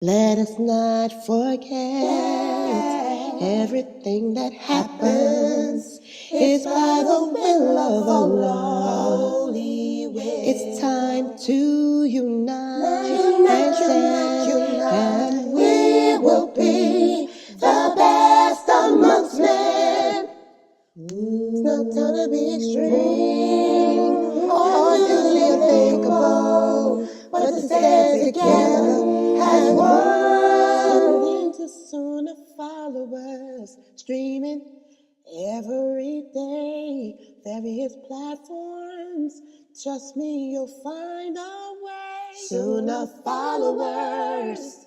Let us not forget everything that happens is by the will of Allah. It's time to unite and stand, and we will be the best amongst men. It's not time to be extreme or usually unthinkable, but to stand together as one. Into Sunnah followers, streaming every day, various platforms. Trust me, you'll find a way. Sunnah followers.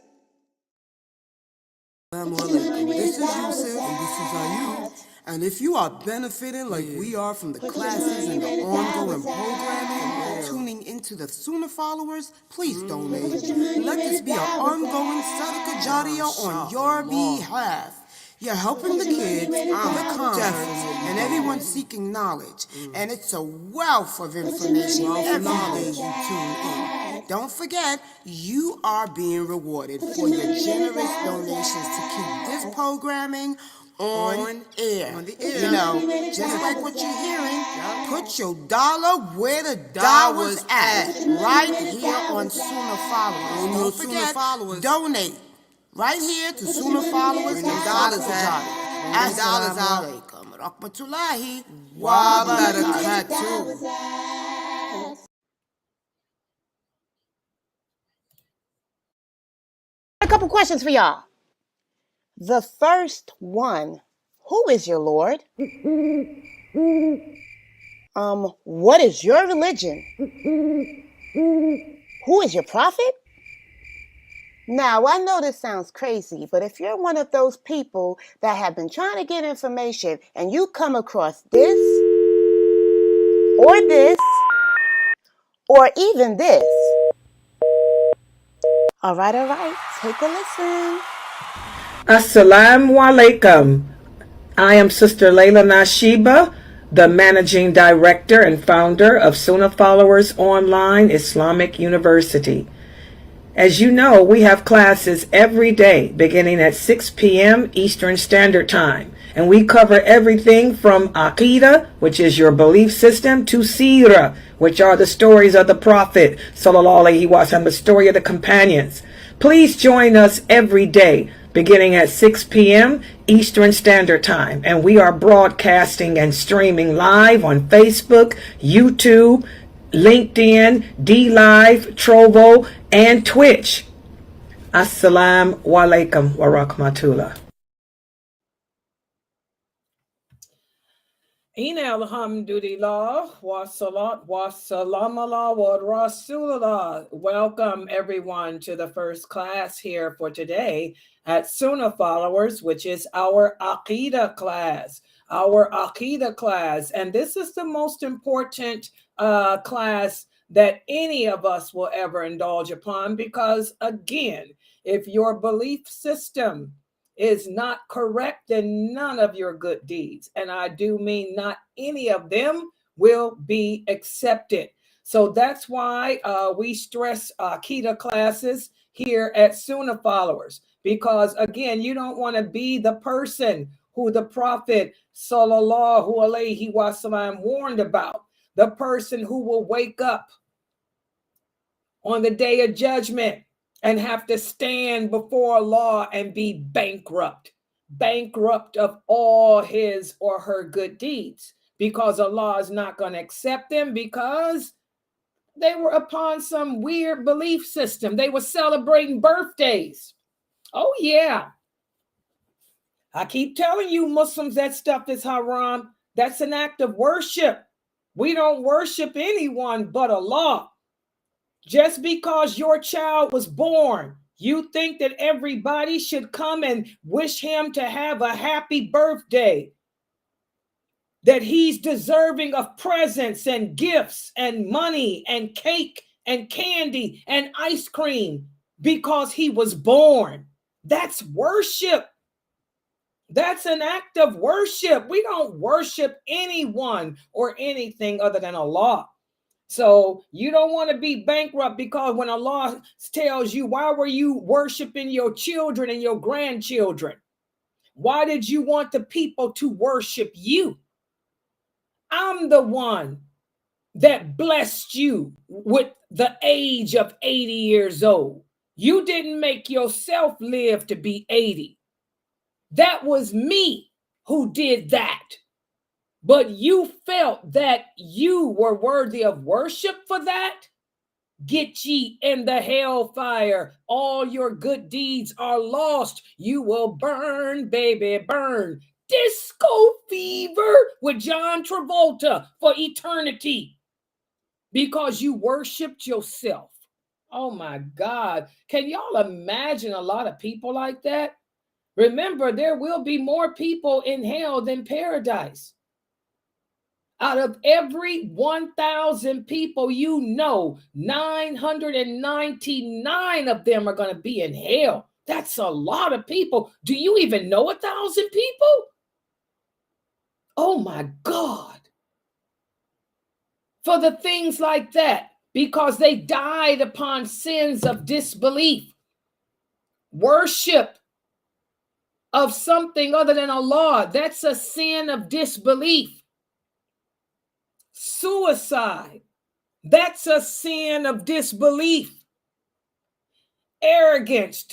This is Yusuf, and this is Ayub. And if you are benefiting like we are from the classes and the ongoing programming, tuning into the Sunnah followers, please donate. Let this be an ongoing Sadaqah Jariyah on your behalf. You're helping the kids, the converts, and everyone seeking knowledge. And it's a wealth of information every day you tune in. Don't forget, you are being rewarded for your generous donations to keep this programming on air. You know, just like what you're hearing, put your dollar where the dollar's at, right here on Sunnahfollowers. Don't forget, donate right here to Sunnahfollowers and dollars at. Assalamu alaikum rahmatullahi wa barakatuh. A couple questions for y'all. The first one, who is your Lord? What is your religion? Who is your prophet? Now, I know this sounds crazy, but if you're one of those people that have been trying to get information and you come across this, or even this. All right, take a listen. Assalamu alaikum. I am Sister Laila Nasheeba, the Managing Director and Founder of Sunnahfollowers Online Islamic University. As you know, we have classes every day beginning at 6 p.m. Eastern Standard Time. And we cover everything from Aqidah, which is your belief system, to Seerah, which are the stories of the Prophet, sallallahu alaihi wasallam, the story of the companions. Please join us every day beginning at 6 p.m. Eastern Standard Time. And we are broadcasting and streaming live on Facebook, YouTube, LinkedIn, DLive, Trovo, and Twitch. Assalamu alaikum wa rahmatullah. Ina alhamdulillah wa salat wa salam ala wa rasulullah. Welcome everyone to the first class here for today at Sunnah Followers, which is our Aqidah class. And this is the most important class that any of us will ever indulge upon, because again, if your belief system is not correct, then none of your good deeds, and I do mean not any of them, will be accepted. So that's why we stress Aqidah classes here at Sunnah Followers, because again, you don't want to be the person who the Prophet sallallahu alaihi wasallam warned about, the person who will wake up on the day of judgment and have to stand before Allah and be bankrupt of all his or her good deeds, because Allah is not going to accept them because they were upon some weird belief system. They were celebrating birthdays. Oh yeah. I keep telling you Muslims that stuff is haram. That's an act of worship. We don't worship anyone but Allah. Just because your child was born, you think that everybody should come and wish him to have a happy birthday, that he's deserving of presents and gifts and money and cake and candy and ice cream because he was born. That's worship. That's an act of worship. We don't worship anyone or anything other than Allah. So you don't want to be bankrupt, because when Allah tells you, why were you worshiping your children and your grandchildren? Why did you want the people to worship you? I'm the one that blessed you with the age of 80 years old. You didn't make yourself live to be 80. That was me who did that. But you felt that you were worthy of worship for that? Get ye in the hellfire. All your good deeds are lost. You will burn, baby, burn. Disco fever with John Travolta for eternity, because you worshiped yourself. Oh my God. Can y'all imagine a lot of people like that? Remember, there will be more people in hell than paradise. Out of every 1,000 people, 999 of them are going to be in hell. That's a lot of people. Do you even know 1,000 people? Oh my God. For the things like that, because they died upon sins of disbelief, worship of something other than Allah. That's a sin of disbelief. Suicide, that's a sin of disbelief. Arrogance,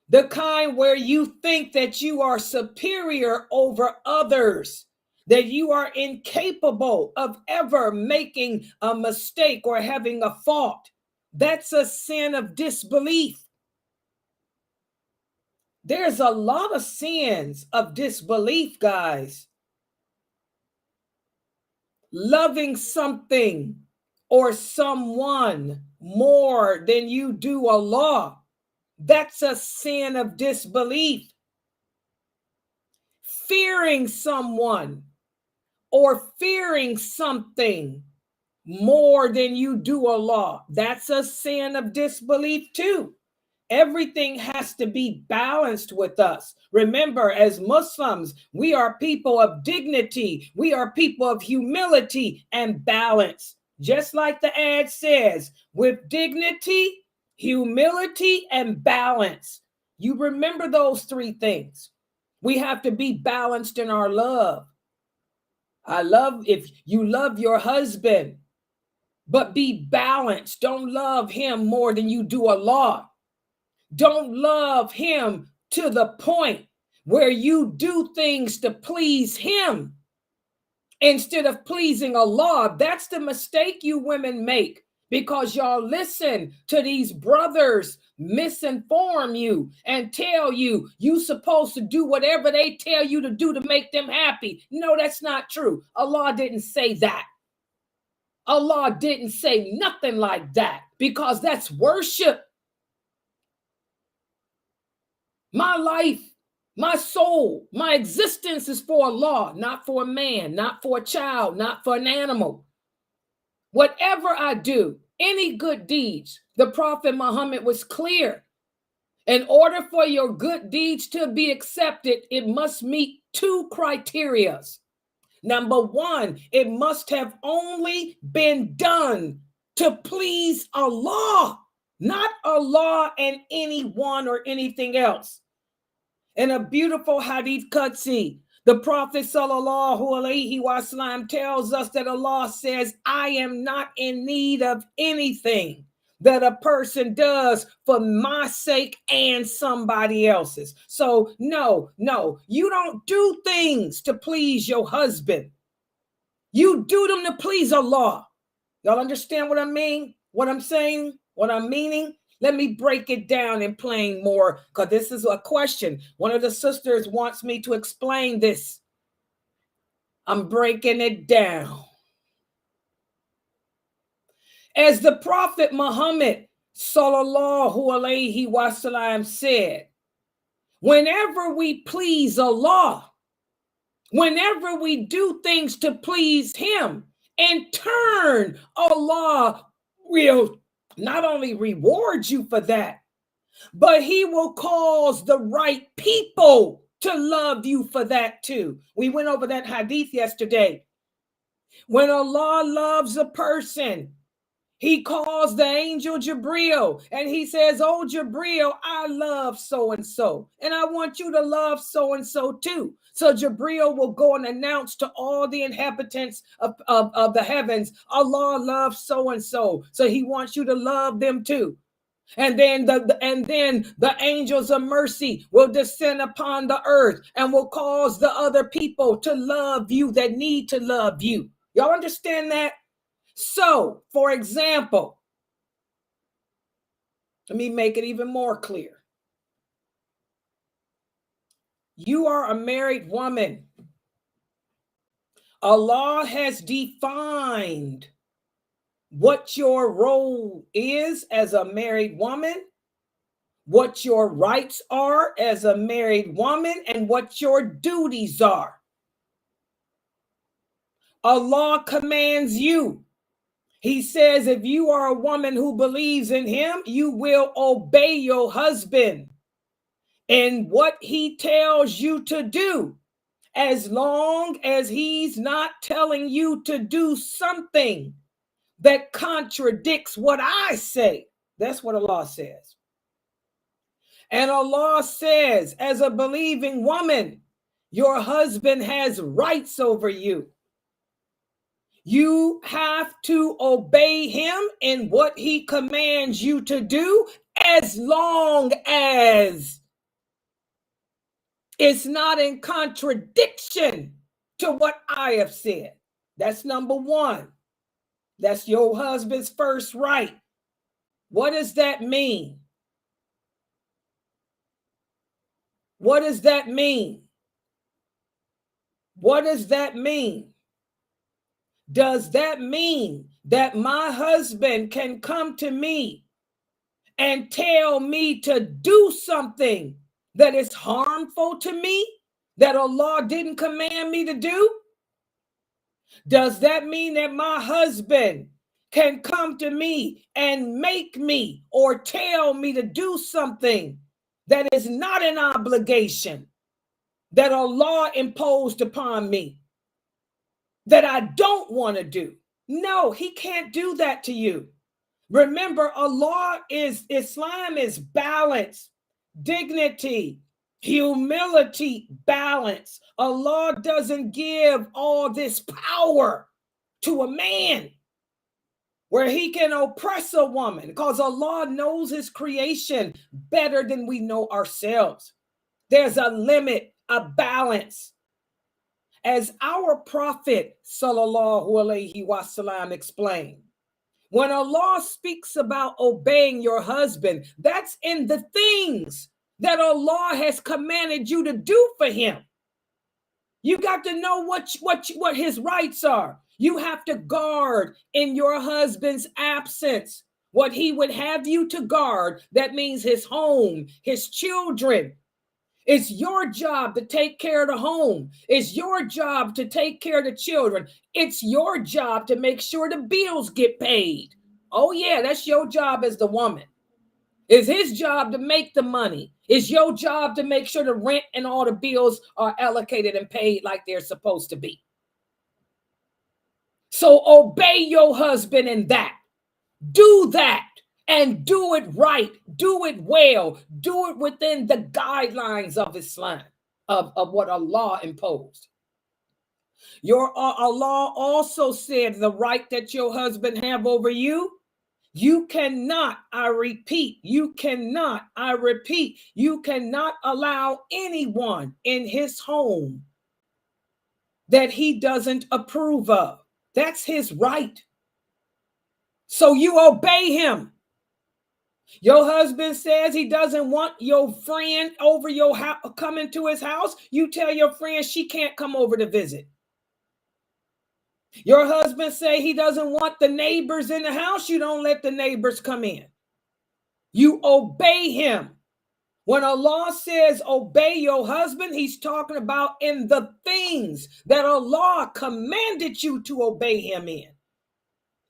the kind where you think that you are superior over others, that you are incapable of ever making a mistake or having a fault. That's a sin of disbelief. There's a lot of sins of disbelief, guys. Loving something or someone more than you do Allah, that's a sin of disbelief. Fearing someone or fearing something more than you do Allah, that's a sin of disbelief too. Everything has to be balanced with us. Remember, as Muslims, we are people of dignity. We are people of humility and balance. Just like the ad says, with dignity, humility, and balance. You remember those three things. We have to be balanced in our love. If you love your husband, but be balanced. Don't love him more than you do Allah. Don't love him to the point where you do things to please him instead of pleasing Allah. That's the mistake you women make, because y'all listen to these brothers misinform you and tell you you supposed to do whatever they tell you to do to make them happy. No, that's not true. Allah didn't say that. Allah didn't say nothing like that, because that's worship. My life, my soul, my existence is for Allah, not for a man, not for a child, not for an animal. Whatever I do, any good deeds, the Prophet Muhammad was clear. In order for your good deeds to be accepted, it must meet two criteria. Number one, it must have only been done to please Allah, not Allah and anyone or anything else. In a beautiful hadith qudsi, the Prophet sallallahu alaihi wasallam tells us that Allah says, I am not in need of anything that a person does for my sake and somebody else's. So no, you don't do things to please your husband. You do them to please Allah. Y'all understand what I mean? What I'm saying? What I'm meaning? Let me break it down in plain more, because this is a question. One of the sisters wants me to explain this. I'm breaking it down. As the Prophet Muhammad sallallahu alaihi wasallam said, whenever we please Allah, whenever we do things to please him, in turn, Allah will not only reward you for that, but he will cause the right people to love you for that too. We went over that hadith yesterday. When Allah loves a person, He calls the angel Jibril and he says, oh, Jibril, I love so-and-so. And I want you to love so-and-so too. So Jibril will go and announce to all the inhabitants of the heavens, Allah loves so-and-so. So he wants you to love them too. And then the angels of mercy will descend upon the earth and will cause the other people to love you that need to love you. Y'all understand that? So, for example, let me make it even more clear. You are a married woman. Allah has defined what your role is as a married woman, what your rights are as a married woman, and what your duties are. Allah commands you. He says, if you are a woman who believes in him, you will obey your husband in what he tells you to do, as long as he's not telling you to do something that contradicts what I say. That's what Allah says. And Allah says, as a believing woman, your husband has rights over you. You have to obey him in what he commands you to do, as long as it's not in contradiction to what I have said. That's number one. That's your husband's first right. What does that mean? What does that mean? What does that mean? Does that mean that my husband can come to me and tell me to do something that is harmful to me, that Allah didn't command me to do? Does that mean that my husband can come to me and make me or tell me to do something that is not an obligation that Allah imposed upon me, that I don't want to do? No, he can't do that to you. Remember, Islam is balance, dignity, humility, balance. Allah doesn't give all this power to a man where he can oppress a woman, because Allah knows his creation better than we know ourselves. There's a limit, a balance. As our Prophet sallallahu alaihi wasallam explained, when Allah speaks about obeying your husband, that's in the things that Allah has commanded you to do for him. You got to know what his rights are. You have to guard in your husband's absence what he would have you to guard. That means his home, his children. It's your job to take care of the home. It's your job to take care of the children. It's your job to make sure the bills get paid. Oh yeah, that's your job as the woman. It's his job to make the money. It's your job to make sure the rent and all the bills are allocated and paid like they're supposed to be. So obey your husband in that. Do that. And do it right, do it well, do it within the guidelines of Islam, of what Allah imposed. Allah also said the right that your husband have over you. You cannot, I repeat, you cannot allow anyone in his home that he doesn't approve of. That's his right. So you obey him. Your husband says he doesn't want your friend over your house, coming to his house. You tell your friend she can't come over to visit. Your husband say he doesn't want the neighbors in the house. You don't let the neighbors come in. You obey him. When Allah says obey your husband, he's talking about in the things that Allah commanded you to obey him in.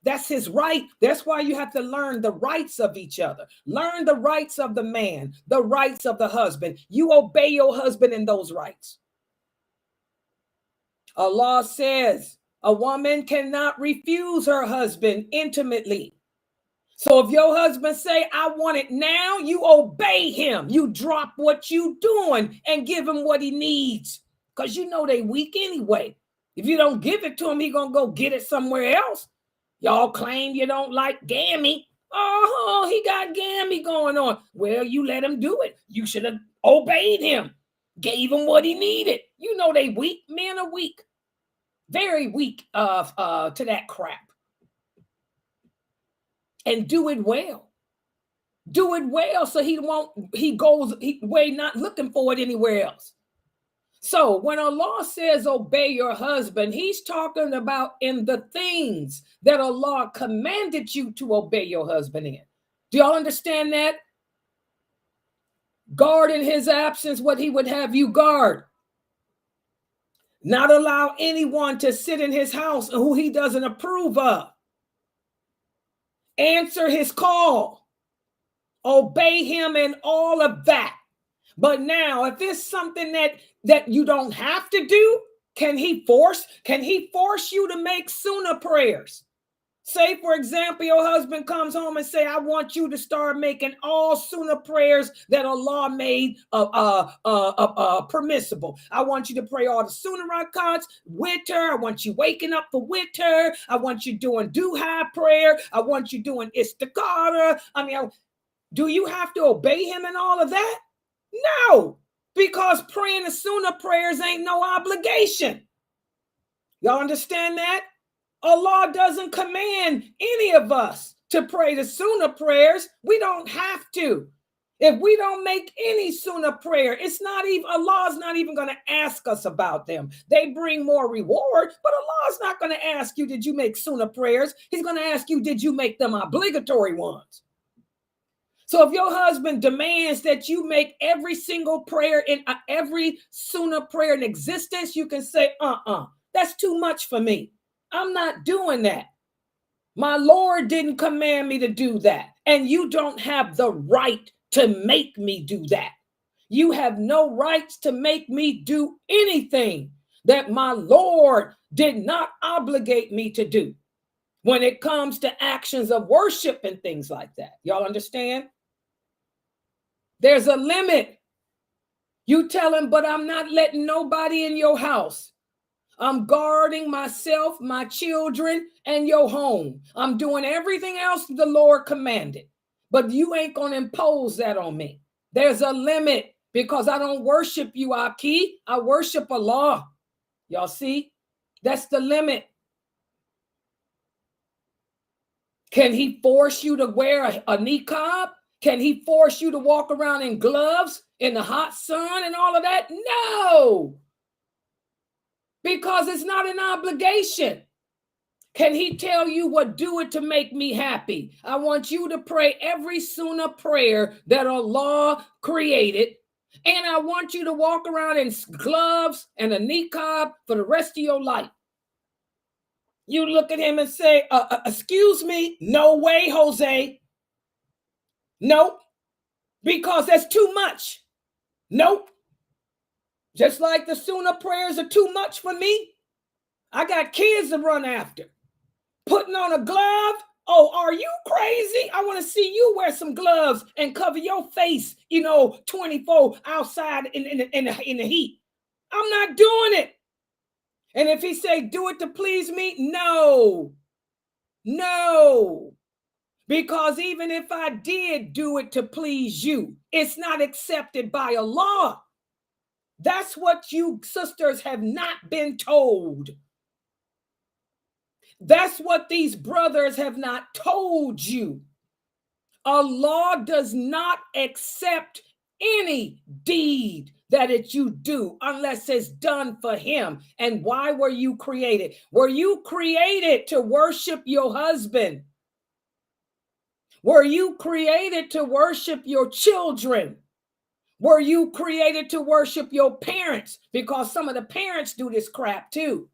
That's his right. That's why you have to learn the rights of each other. Learn the rights of the man, the rights of the husband. You obey your husband in those rights. Allah says a woman cannot refuse her husband intimately. So if your husband say, I want it now, you obey him. You drop what you doing and give him what he needs. Because you know they weak anyway. If you don't give it to him, he gonna go get it somewhere else. Y'all claim you don't like gammy. Oh, he got gammy going on. Well, you let him do it. You should have obeyed him. Gave him what he needed. You know they weak. Men are weak. Very weak to that crap. And do it well. Do it well so he goes way not looking for it anywhere else. So when Allah says obey your husband, he's talking about in the things that Allah commanded you to obey your husband in. Do y'all understand that? Guard in his absence what he would have you guard. Not allow anyone to sit in his house who he doesn't approve of. Answer his call. Obey him in all of that. But now, if it's something that you don't have to do, can he force you to make sunnah prayers? Say, for example, your husband comes home and say, I want you to start making all sunnah prayers that Allah made permissible. I want you to pray all the sunnah rakats, witr. I want you waking up for witr. I want you doing duha prayer. I want you doing istikhara. Do you have to obey him in all of that? No, because praying the sunnah prayers ain't no obligation. Y'all understand that? Allah doesn't command any of us to pray the sunnah prayers. We don't have to. If we don't make any sunnah prayer, Allah's not even going to ask us about them. They bring more reward, but Allah's not going to ask you, did you make sunnah prayers? He's going to ask you, did you make them obligatory ones? So if your husband demands that you make every single prayer in every sunnah prayer in existence, you can say, that's too much for me. I'm not doing that. My Lord didn't command me to do that. And you don't have the right to make me do that. You have no rights to make me do anything that my Lord did not obligate me to do when it comes to actions of worship and things like that. Y'all understand? There's a limit. You tell him, but I'm not letting nobody in your house. I'm guarding myself, my children, and your home. I'm doing everything else the Lord commanded. But you ain't going to impose that on me. There's a limit because I don't worship you, Aki. I worship Allah. Y'all see? That's the limit. Can he force you to wear a niqab? Can he force you to walk around in gloves in the hot sun and all of that? No, because it's not an obligation. Can he tell you what, do it to make me happy? I want you to pray every sunnah prayer that Allah created, and I want you to walk around in gloves and a niqab for the rest of your life. You look at him and say, excuse me, no way, Jose. Nope, because that's too much. Nope. Just like the sunnah prayers are too much for me. I got kids to run after. Putting on a glove? Oh, are you crazy? I want to see you wear some gloves and cover your face, 24 outside in the heat. I'm not doing it. And if he say, do it to please me, no. Because even if I did do it to please you, it's not accepted by Allah. That's what you sisters have not been told. That's what these brothers have not told you. Allah does not accept any deed that you do unless it's done for him. And why were you created? Were you created to worship your husband? Were you created to worship your children? Were you created to worship your parents? Because some of the parents do this crap too.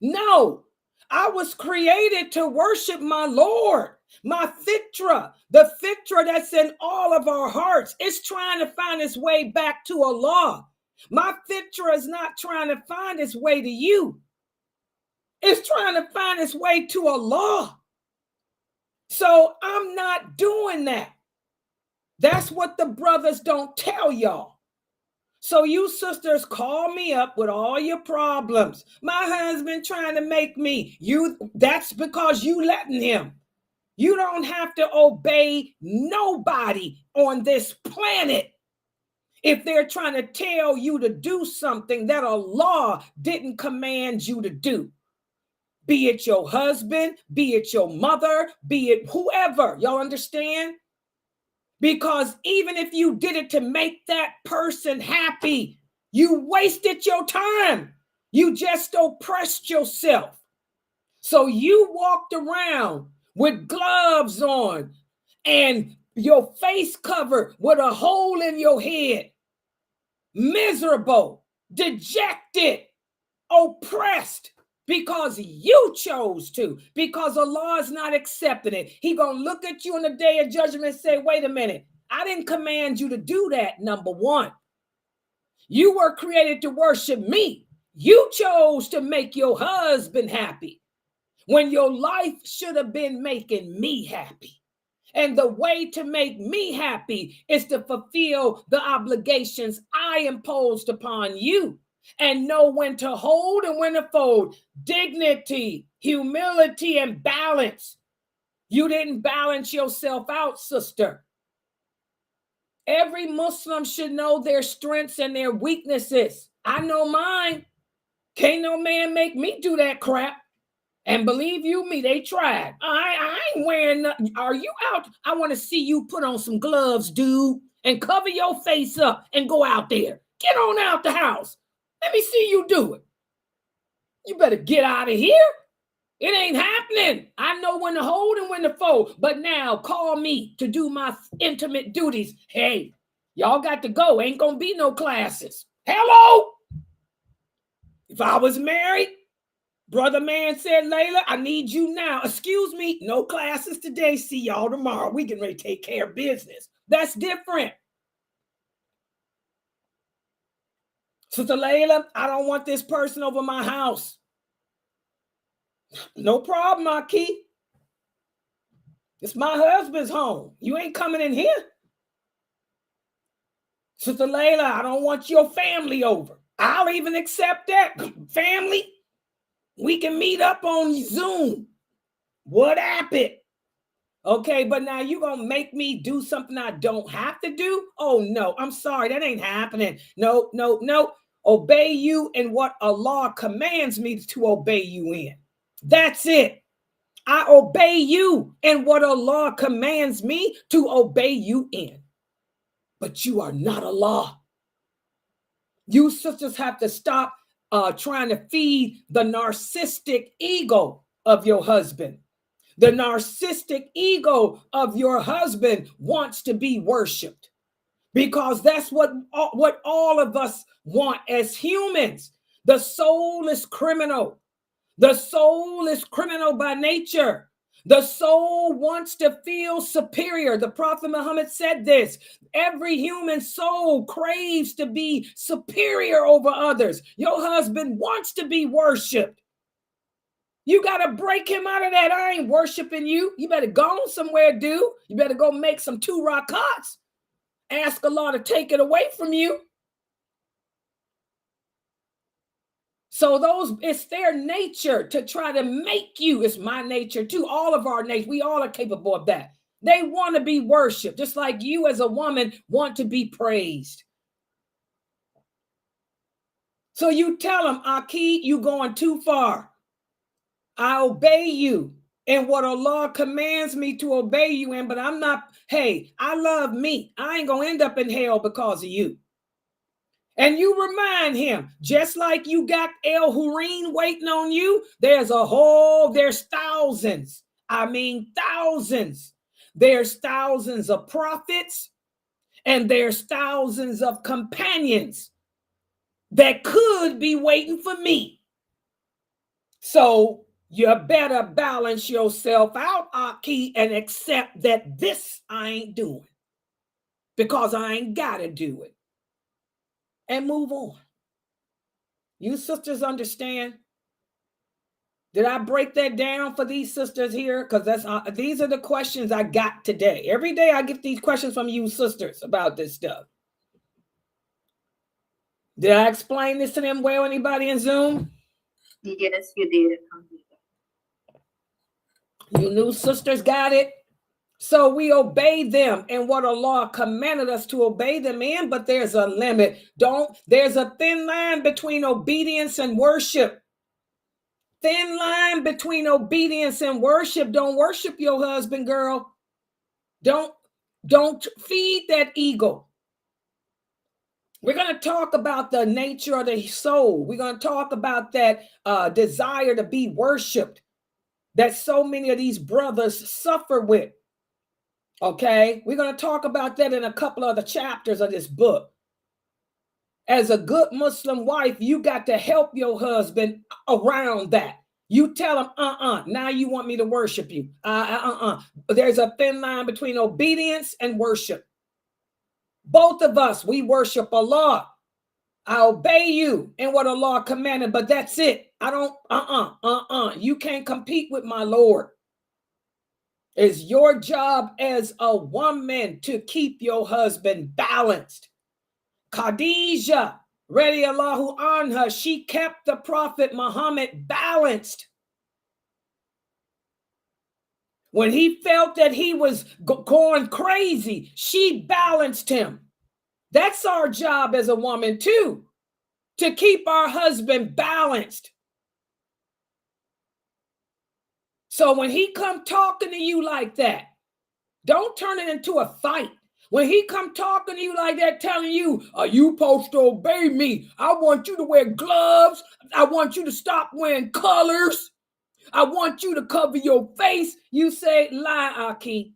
No, I was created to worship my Lord, my fitra, the fitra that's in all of our hearts. It's trying to find its way back to Allah. My fitra is not trying to find its way to you. It's trying to find its way to Allah. So I'm not doing that. That's what the brothers don't tell y'all. So you sisters call me up with all your problems. My husband trying to make me. That's because you letting him. You don't have to obey nobody on this planet if they're trying to tell you to do something that Allah didn't command you to do. Be it your husband, be it your mother, be it whoever. Y'all understand? Because even if you did it to make that person happy, you wasted your time. You just oppressed yourself. So you walked around with gloves on and your face covered with a hole in your head, miserable, dejected, oppressed, because you chose to, because Allah is not accepting it. He gonna look at you on the day of judgment and say, wait a minute, I didn't command you to do that, number one. You were created to worship me. You chose to make your husband happy when your life should have been making me happy. And the way to make me happy is to fulfill the obligations I imposed upon you and know when to hold and when to fold. Dignity, humility, and balance. You didn't balance yourself out, sister. Every Muslim should know their strengths and their weaknesses. I know mine. Can't no man make me do that crap. And believe you me, they tried. I ain't wearing nothing. Are you out? I want to see you put on some gloves, dude, and cover your face up and go out there. Get on out the house. Let me see you do it. You better get out of here. It ain't happening. I know when to hold and when to fold. But now call me to do my intimate duties. Hey, y'all got to go. Ain't gonna be no classes. Hello? If I was married, brother man said, Layla, I need you now. Excuse me, no classes today. See y'all tomorrow. We can really take care of business. That's different. Sister Layla, I don't want this person over my house. No problem, Aki. It's my husband's home. You ain't coming in here. Sister Layla, I don't want your family over. I'll even accept that. Family, we can meet up on Zoom. What happened? Okay, but now you're going to make me do something I don't have to do? Oh, no, I'm sorry. That ain't happening. No, no, no. Obey you in what Allah commands me to obey you in. That's it. I obey you in what Allah commands me to obey you in. But you are not Allah. You sisters have to stop trying to feed the narcissistic ego of your husband. The narcissistic ego of your husband wants to be worshiped because that's what all of us want as humans. The soul is criminal. The soul is criminal by nature. The soul wants to feel superior. The Prophet Muhammad said this. Every human soul craves to be superior over others. Your husband wants to be worshiped. You got to break him out of that. I ain't worshiping you. You better go somewhere, dude. You better go make some 2 rakats. Ask Allah to take it away from you. So it's their nature to try to make you. It's my nature too. All of our nature. We all are capable of that. They want to be worshiped, just like you as a woman want to be praised. So you tell them, Aki, you going too far. I obey you in what Allah commands me to obey you in, but I'm not, hey, I love me. I ain't going to end up in hell because of you. And you remind him, just like you got El Hureen waiting on you, there's thousands. I mean, thousands. There's thousands of prophets and there's thousands of companions that could be waiting for me. So you better balance yourself out, Aki, and accept that this I ain't doing because I ain't got to do it. And move on. You sisters understand Did I break that down for these sisters here? Because these are the questions I got today. Every day I get these questions from you sisters about this stuff. Did I explain this to them well? Anybody in Zoom? Yes, you did. You new sisters got it? So we obey them in what Allah commanded us to obey them in, but there's a limit. There's a thin line between obedience and worship. Thin line between obedience and worship. Don't worship your husband, girl. Don't feed that ego. We're going to talk about the nature of the soul. We're going to talk about that desire to be worshiped that so many of these brothers suffer with. Okay? We're going to talk about that in a couple of the chapters of this book. As a good Muslim wife, you got to help your husband around that. You tell him, now you want me to worship you. There's a thin line between obedience and worship. Both of us, we worship Allah. I obey you in what Allah commanded, but that's it. I don't, you can't compete with my Lord. It's your job as a woman to keep your husband balanced. Khadija, radiallahu anha, she kept the Prophet Muhammad balanced. When he felt that he was going crazy, she balanced him. That's our job as a woman too, to keep our husband balanced. So when he come talking to you like that, don't turn it into a fight. When he come talking to you like that, telling you, are you supposed to obey me? I want you to wear gloves. I want you to stop wearing colors. I want you to cover your face. You say, lie, Aki.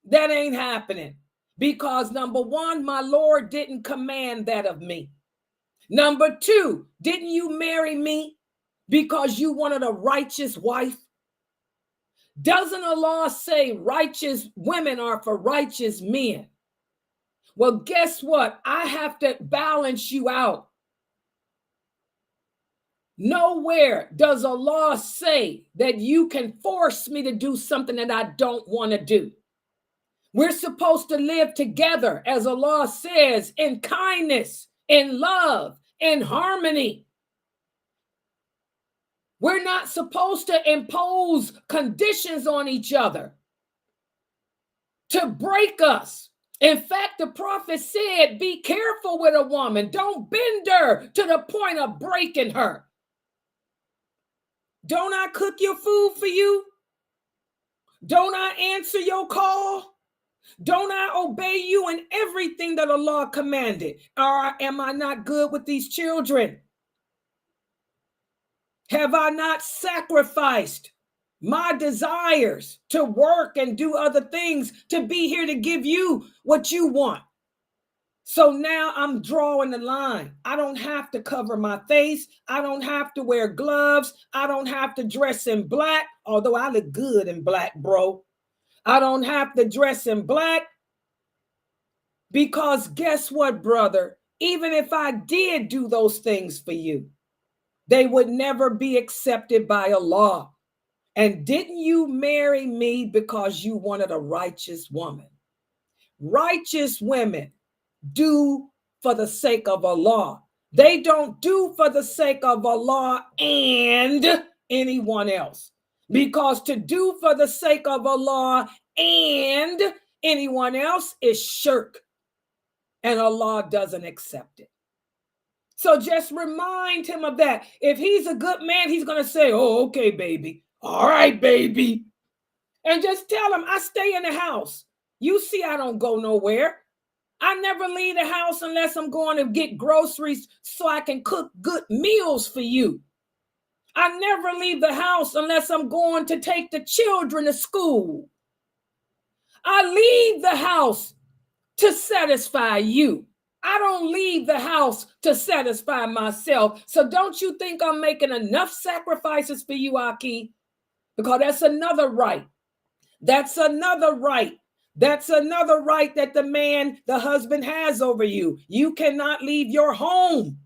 That ain't happening. Because number one, my Lord didn't command that of me. Number two, didn't you marry me because you wanted a righteous wife? Doesn't Allah say righteous women are for righteous men? Well, guess what? I have to balance you out. Nowhere does Allah say that you can force me to do something that I don't want to do. We're supposed to live together, as Allah says, in kindness, in love, in harmony. We're not supposed to impose conditions on each other to break us. In fact, the Prophet said, be careful with a woman. Don't bend her to the point of breaking her. Don't I cook your food for you? Don't I answer your call? Don't I obey you in everything that Allah commanded? Or am I not good with these children? Have I not sacrificed my desires to work and do other things to be here to give you what you want? So now I'm drawing the line. I don't have to cover my face. I don't have to wear gloves. I don't have to dress in black, although I look good in black, bro. I don't have to dress in black because guess what, brother? Even if I did do those things for you, they would never be accepted by Allah. And didn't you marry me because you wanted a righteous woman? Righteous women do for the sake of Allah. They don't do for the sake of Allah and anyone else. Because to do for the sake of Allah and anyone else is shirk. And Allah doesn't accept it. So just remind him of that. If he's a good man, he's going to say, oh, okay, baby. All right, baby. And just tell him, I stay in the house. You see, I don't go nowhere. I never leave the house unless I'm going to get groceries so I can cook good meals for you. I never leave the house unless I'm going to take the children to school. I leave the house to satisfy you. I don't leave the house to satisfy myself. So don't you think I'm making enough sacrifices for you, Aki? Because that's another right. That's another right. That's another right that the husband has over you. You cannot leave your home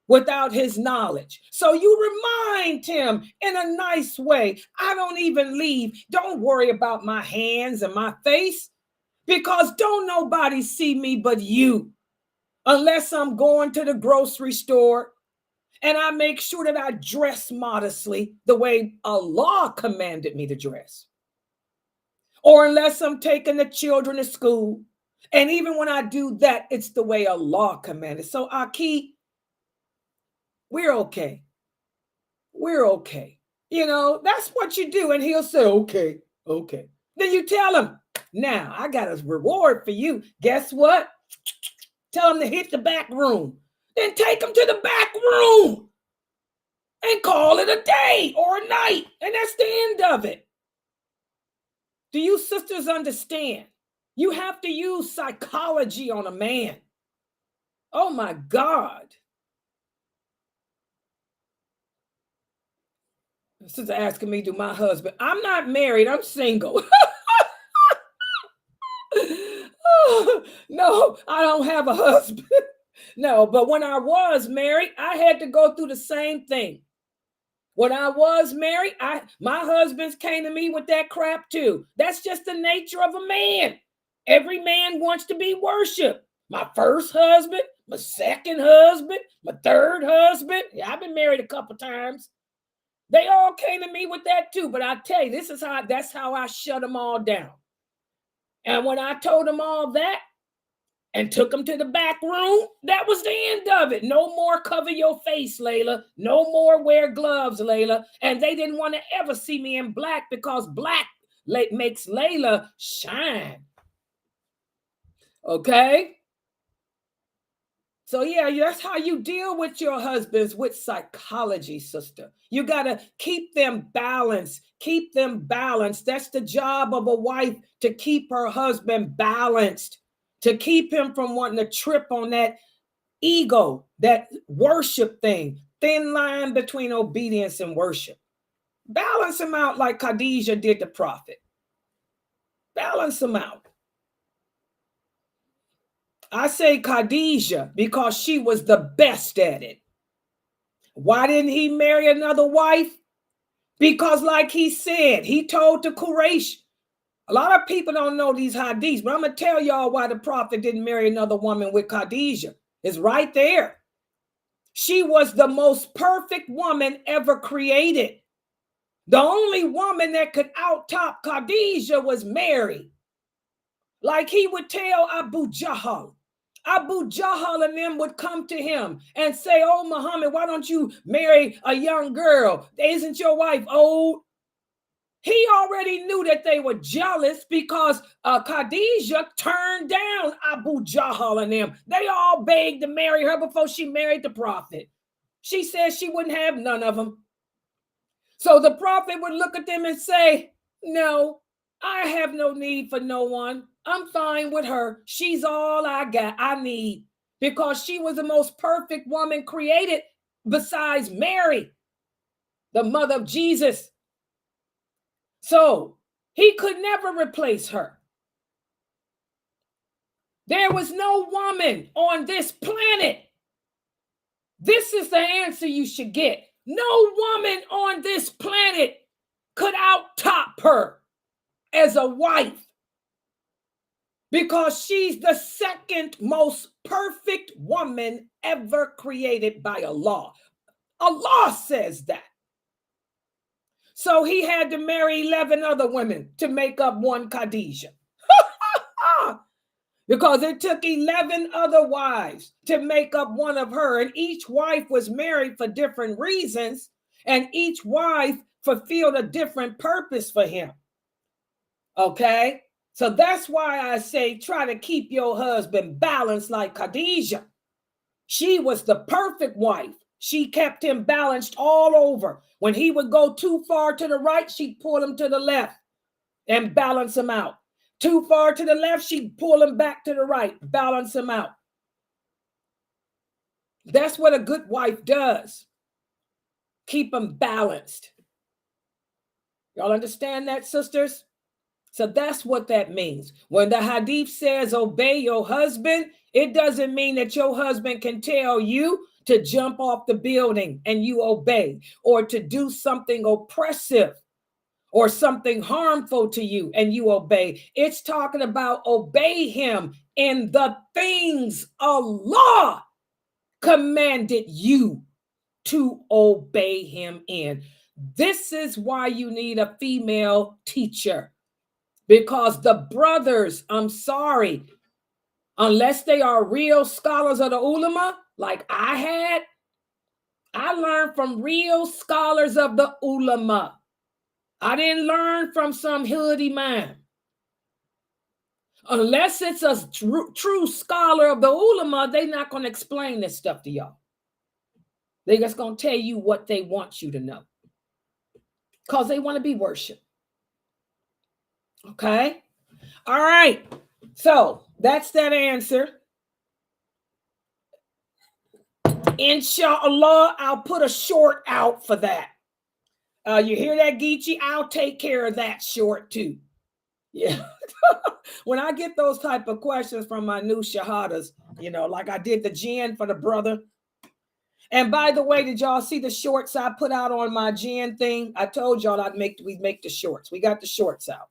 without his knowledge. So you remind him in a nice way. I don't even leave. Don't worry about my hands and my face, because don't nobody see me but you, unless I'm going to the grocery store and I make sure that I dress modestly the way Allah commanded me to dress. Or unless I'm taking the children to school. And even when I do that, it's the way Allah commanded. So Aki, we're okay. We're okay. You know, that's what you do. And he'll say, okay, okay. Then you tell him, now I got a reward for you. Guess what? Tell him to hit the back room. Then take him to the back room and call it a day or a night. And that's the end of it. Do you sisters understand? You have to use psychology on a man. Oh my God. This is asking me, do my husband? I'm not married, I'm single. No, I don't have a husband. No, but when I was married, I had to go through the same thing. When I was married, my husbands came to me with that crap too. That's just the nature of a man. Every man wants to be worshiped. My first husband, my second husband, my third husband. Yeah, I've been married a couple times. They all came to me with that too. But I tell you, that's how I shut them all down. And when I told them all that and took them to the back room, that was the end of it. No more cover your face, Layla. No more wear gloves, Layla. And they didn't want to ever see me in black, because black makes Layla shine. Okay? So yeah, that's how you deal with your husbands, with psychology, sister. You got to keep them balanced. Keep them balanced. That's the job of a wife, to keep her husband balanced, to keep him from wanting to trip on that ego, that worship thing, thin line between obedience and worship. Balance him out like Khadijah did the prophet. Balance him out. I say Khadijah because she was the best at it. Why didn't he marry another wife? Because like he said, he told the Quraysh, a lot of people don't know these hadiths, but I'm going to tell y'all why the prophet didn't marry another woman with Khadijah. It's right there. She was the most perfect woman ever created. The only woman that could out-top Khadijah was Mary. Like he would tell Abu Jahl. Abu Jahl and them would come to him and say, oh, Muhammad, why don't you marry a young girl? Isn't your wife old? He already knew that they were jealous because Khadijah turned down Abu Jahl and them. They all begged to marry her before she married the prophet. She said she wouldn't have none of them. So the prophet would look at them and say, no, I have no need for no one. I'm fine with her. She's all I need, because she was the most perfect woman created besides Mary, the mother of Jesus. So he could never replace her. There was no woman on this planet. This is the answer you should get. No woman on this planet could out-top her as a wife, because she's the second most perfect woman ever created by Allah. Allah says that. So he had to marry 11 other women to make up one Khadijah. Because it took 11 other wives to make up one of her. And each wife was married for different reasons. And each wife fulfilled a different purpose for him. Okay? So that's why I say try to keep your husband balanced like Khadijah. She was the perfect wife. She kept him balanced all over. When he would go too far to the right, she'd pull him to the left and balance him out. Too far to the left, she'd pull him back to the right, balance him out. That's what a good wife does. Keep him balanced. Y'all understand that, sisters? So that's what that means. When the hadith says obey your husband, it doesn't mean that your husband can tell you to jump off the building and you obey, or to do something oppressive or something harmful to you and you obey. It's talking about obey him in the things Allah commanded you to obey him in. This is why you need a female teacher, because the brothers, I'm sorry, unless they are real scholars of the ulama, like I learned from real scholars of the ulama. I didn't learn from some hoodie man. Unless it's a true scholar of the ulama, they're not going to explain this stuff to y'all. They're just going to tell you what they want you to know, because they want to be worshiped. Okay? All right. So that's that answer. Inshallah, I'll put a short out for that. You hear that, Geechee? I'll take care of that short too. Yeah. When I get those type of questions from my new shahadas, you know, like I did the jinn for the brother. And by the way, did y'all see the shorts I put out on my jinn thing? I told y'all we'd make the shorts. We got the shorts out.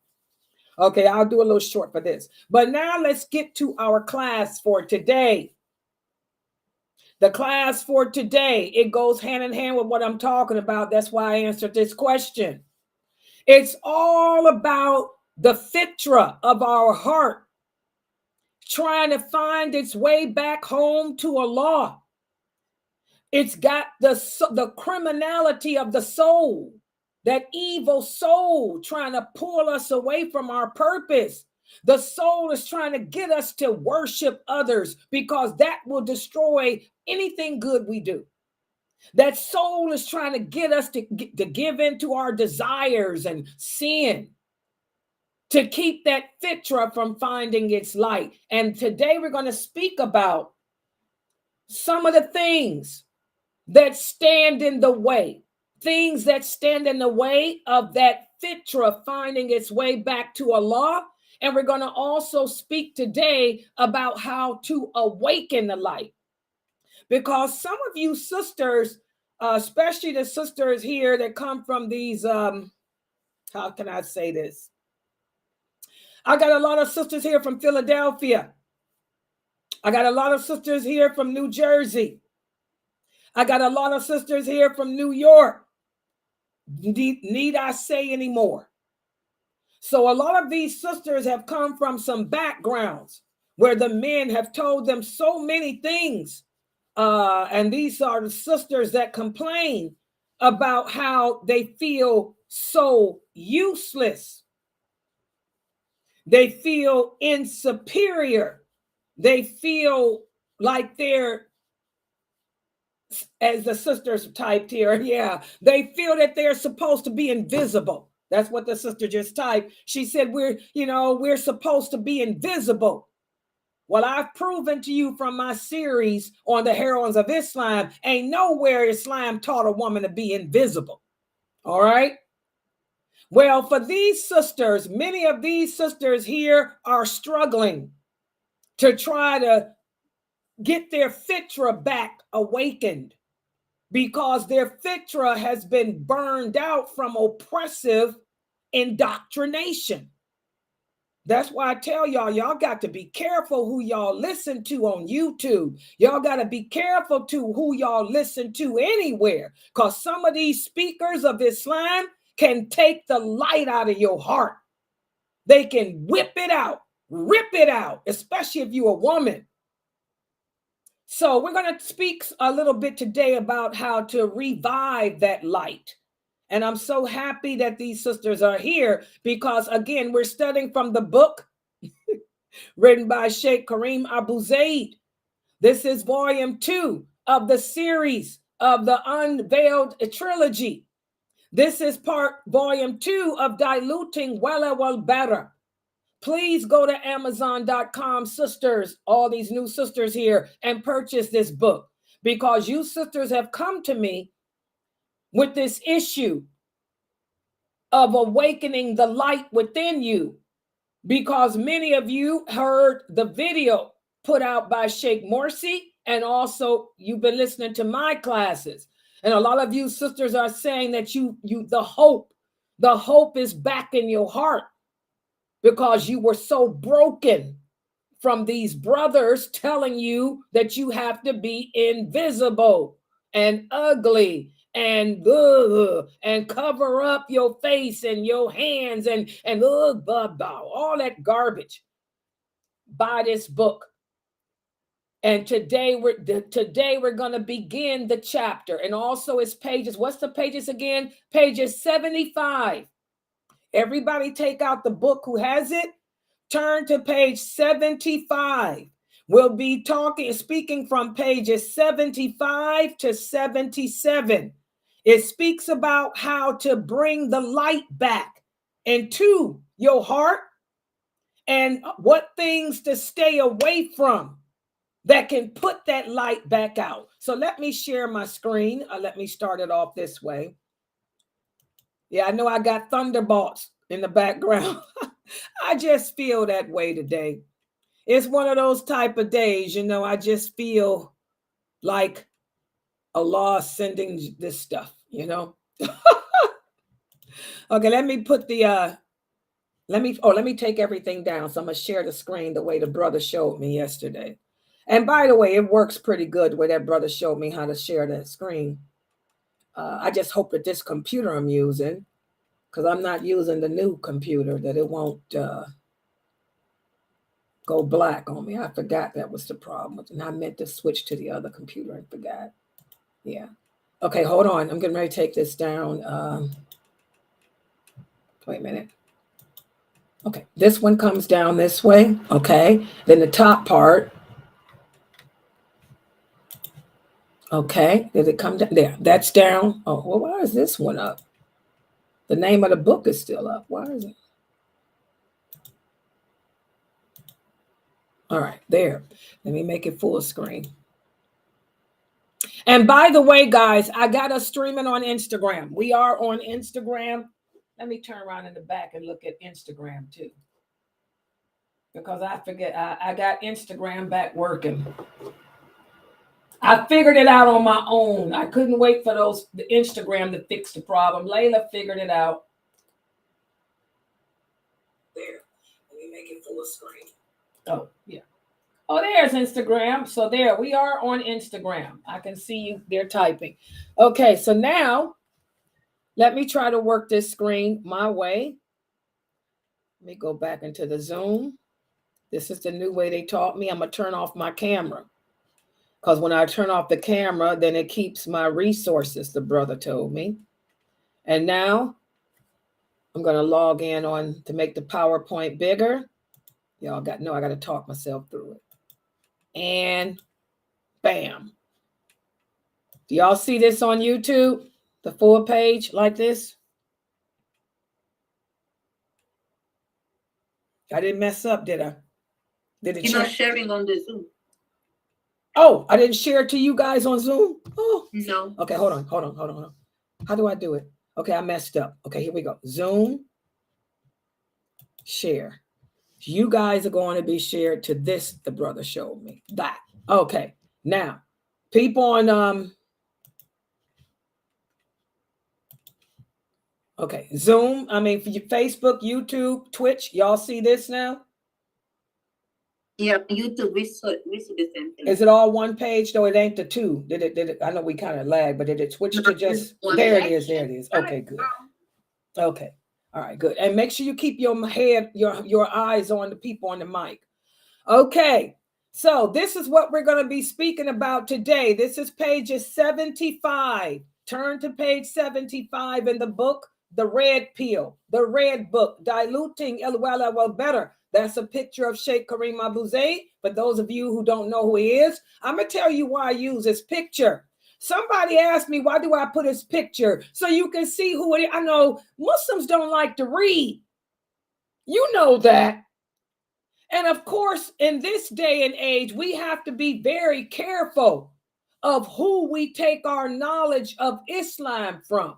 Okay, I'll do a little short for this. But now let's get to our class for today. The class for today, it goes hand in hand with what I'm talking about. That's why I answered this question. It's all about the fitra of our heart trying to find its way back home to Allah. It's got the criminality of the soul, that evil soul trying to pull us away from our purpose. The soul is trying to get us to worship others, because that will destroy anything good we do. That soul is trying to get us to give into our desires and sin, to keep that fitra from finding its light. And today we're going to speak about some of the things that stand in the way, things that stand in the way of that fitra finding its way back to Allah. And we're going to also speak today about how to awaken the light. Because some of you sisters, especially the sisters here that come from these, how can I say this? I got a lot of sisters here from Philadelphia. I got a lot of sisters here from New Jersey. I got a lot of sisters here from New York. Need I say any more? So a lot of these sisters have come from some backgrounds where the men have told them so many things. And these are the sisters that complain about how they feel so useless. They feel insuperior. They feel like they're, as the sisters typed here, yeah, they feel that they're supposed to be invisible. That's what the sister just typed. She said, we're supposed to be invisible. Well, I've proven to you from my series on the heroines of Islam, ain't nowhere Islam taught a woman to be invisible. All right. Well, for these sisters, many of these sisters here are struggling to try to get their fitra back awakened, because their fitra has been burned out from oppressive indoctrination. That's why I tell y'all got to be careful who y'all listen to on YouTube. Y'all got to be careful to who y'all listen to anywhere, because some of these speakers of Islam can take the light out of your heart. They can whip it out, rip it out, especially if you're a woman. So we're going to speak a little bit today about how to revive that light. And I'm so happy that these sisters are here, because, again, we're studying from the book written by Sheikh Kareem Abu Zaid. This is volume 2 of the series of the Unveiled Trilogy. This is volume 2 of Diluting Wala wal Bara. Please go to Amazon.com, sisters, all these new sisters here, and purchase this book, because you sisters have come to me with this issue of awakening the light within you. because many of you heard the video put out by Sheikh Morsi, and also you've been listening to my classes. And a lot of you sisters are saying that the hope is back in your heart because you were so broken from these brothers telling you that you have to be invisible and ugly and cover up your face and your hands and all that garbage. Buy this book. And today we're going to begin the chapter. And also it's pages. What's the pages again? Pages 75. Everybody take out the book who has it. Turn to page 75. We'll be speaking from pages 75 to 77. It speaks about how to bring the light back into your heart and what things to stay away from that can put that light back out. So let me share my screen. Let me start it off this way. Yeah, I know I got thunderbolts in the background. I just feel that way today. It's one of those type of days, I just feel like Allah sending this stuff, Okay, let me put the, let me take everything down. So I'm going to share the screen the way the brother showed me yesterday. And by the way, it works pretty good the way that brother showed me how to share that screen. I just hope that this computer I'm using, because I'm not using the new computer, that it won't go black on me. I forgot that was the problem. And I meant to switch to the other computer and forgot. Yeah. Okay, hold on. I'm getting ready to take this down. Wait a minute. Okay, this one comes down this way. Okay, then the top part. Okay, did it come down? There, that's down. Oh, well, why is this one up? The name of the book is still up. Why is it? All right, there. Let me make it full screen. And by the way, guys, I got us streaming on Instagram. We are on Instagram. Let me turn around in the back and look at Instagram too. Because I forget, I got Instagram back working. I figured it out on my own. I couldn't wait for the Instagram to fix the problem. Layla figured it out. There. Let me make it full screen. Oh, yeah. Oh, there's Instagram. So there, we are on Instagram. I can see you there typing. Okay, so now let me try to work this screen my way. Let me go back into the Zoom. This is the new way they taught me. I'm going to turn off my camera. Because when I turn off the camera, then it keeps my resources, the brother told me. And now I'm going to log in on to make the PowerPoint bigger. Y'all I got to talk myself through it. And bam. Do y'all see this on YouTube? The full page like this? I didn't mess up, did I? Did it? You're not sharing on the Zoom. Oh, I didn't share it to you guys on Zoom? Oh. No. Okay, hold on. How do I do it? Okay, I messed up. Okay, here we go. Zoom. Share. You guys are going to be shared to this, the brother showed me. That. Okay. Now, people on okay, Zoom, I mean, for Facebook, YouTube, Twitch, y'all see this now? Yeah, YouTube, we see the same thing. Is it all one page? though? It ain't the two. Did it? I know we kind of lag, but did it switch to just, there it is. Okay, good. Okay. All right, good. And make sure you keep your head, your eyes on the people on the mic. Okay. So this is what we're going to be speaking about today. This is pages 75. Turn to page 75 in the book, The Red Pill, the Red Book, Diluting Wala Better. That's a picture of Sheikh Kareem Abu Zaid. For those of you who don't know who he is, I'm going to tell you why I use this picture. Somebody asked me, why do I put his picture? So you can see who it is. I know Muslims don't like to read. You know that. And of course, in this day and age, we have to be very careful of who we take our knowledge of Islam from.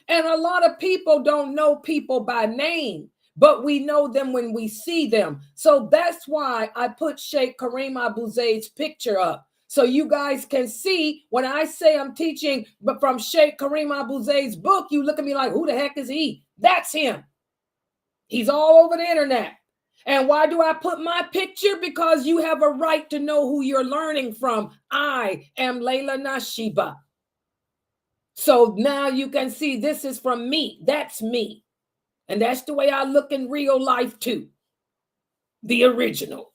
And a lot of people don't know people by name, but we know them when we see them. So that's why I put Sheikh Kareem Abu Zaid's picture up. So you guys can see when I say I'm teaching but from Sheikh Kareem Abu Zaid's book, you look at me like, who the heck is he? That's him. He's all over the internet. And why do I put my picture? Because you have a right to know who you're learning from. I am Laila Nasheeba. So now you can see this is from me. That's me. And that's the way I look in real life too. The original.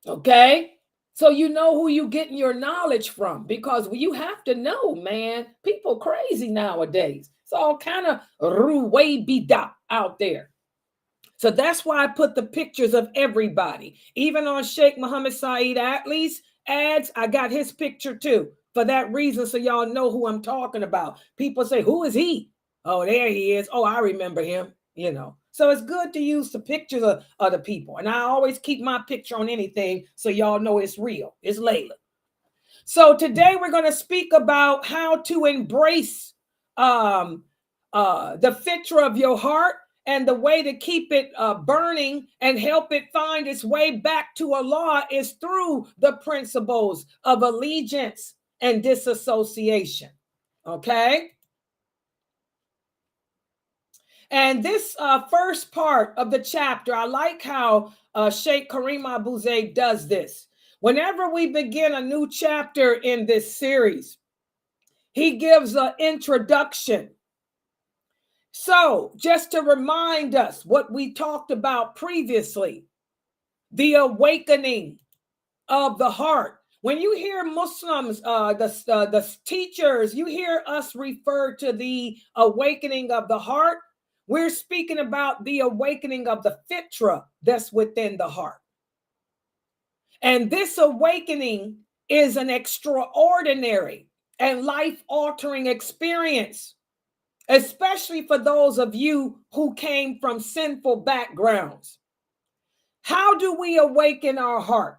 Okay? So you know who you getting your knowledge from, because you have to know, man. People crazy nowadays. It's all kind of ruway bida out there. So that's why I put the pictures of everybody. Even on Sheikh Muhammad Saeed Atlee's ads, I got his picture too. For that reason, so y'all know who I'm talking about. People say, who is he? Oh, there he is. Oh, I remember him, you know. So it's good to use the pictures of other people. And I always keep my picture on anything so y'all know it's real. It's Laila. So today we're going to speak about how to embrace the fitra of your heart, and the way to keep it burning and help it find its way back to Allah is through the principles of allegiance and disassociation. Okay? And this first part of the chapter, I like how Sheikh Kareem Abu Zaid does this. Whenever we begin a new chapter in this series, he gives an introduction. So just to remind us what we talked about previously, the awakening of the heart. When you hear Muslims, the teachers, you hear us refer to the awakening of the heart. We're speaking about the awakening of the fitra that's within the heart. And this awakening is an extraordinary and life-altering experience, especially for those of you who came from sinful backgrounds. How do we awaken our heart?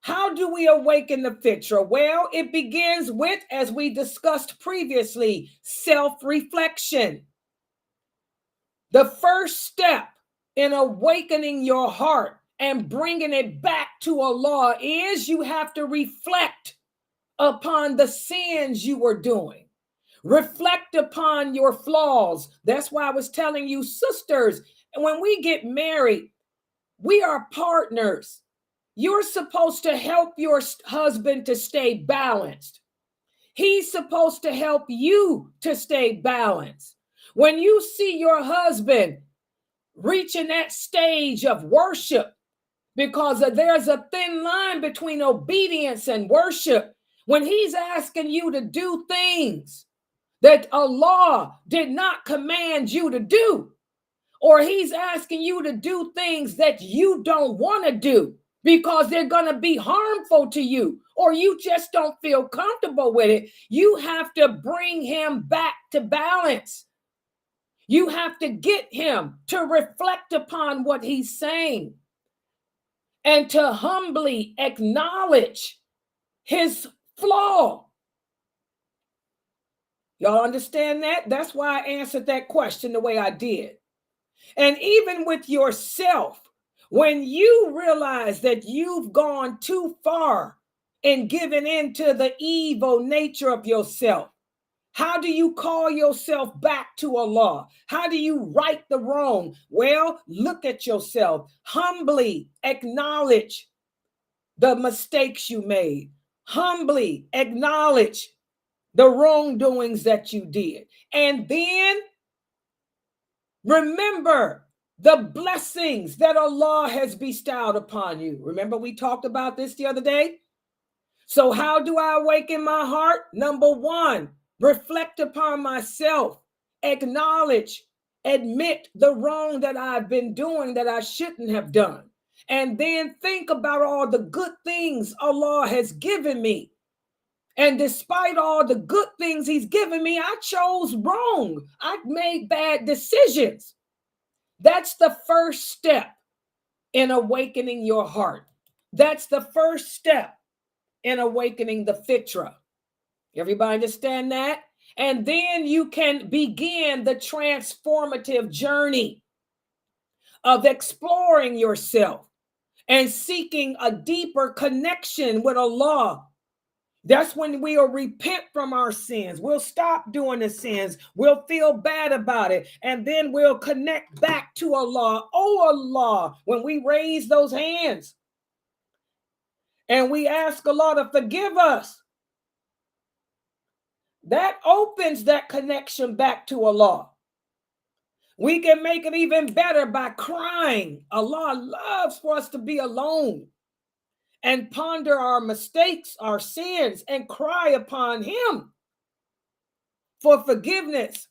How do we awaken the fitra? Well, it begins with, as we discussed previously, self-reflection. The first step in awakening your heart and bringing it back to Allah is you have to reflect upon the sins you were doing. Reflect upon your flaws. That's why I was telling you, sisters, when we get married, we are partners. You're supposed to help your husband to stay balanced. He's supposed to help you to stay balanced. When you see your husband reaching that stage of worship, because there's a thin line between obedience and worship, when he's asking you to do things that Allah did not command you to do, or he's asking you to do things that you don't want to do because they're going to be harmful to you, or you just don't feel comfortable with it, you have to bring him back to balance. You have to get him to reflect upon what he's saying and to humbly acknowledge his flaw. Y'all understand that? That's why I answered that question the way I did. And even with yourself, when you realize that you've gone too far in giving in to the evil nature of yourself, how do you call yourself back to Allah? How do you right the wrong? Well, look at yourself. Humbly acknowledge the mistakes you made. Humbly acknowledge the wrongdoings that you did. And then remember the blessings that Allah has bestowed upon you. Remember, we talked about this the other day? So how do I awaken my heart? Number one, reflect upon myself, acknowledge, admit the wrong that I've been doing that I shouldn't have done. And then think about all the good things Allah has given me. And despite all the good things he's given me, I chose wrong. I made bad decisions. That's the first step in awakening your heart. That's the first step in awakening the fitra. Everybody understand that? And then you can begin the transformative journey of exploring yourself and seeking a deeper connection with Allah. That's when we'll repent from our sins. We'll stop doing the sins. We'll feel bad about it. And then we'll connect back to Allah. Oh, Allah, when we raise those hands and we ask Allah to forgive us, that opens that connection back to Allah. We can make it even better by crying. Allah loves for us to be alone and ponder our mistakes, our sins, and cry upon Him for forgiveness,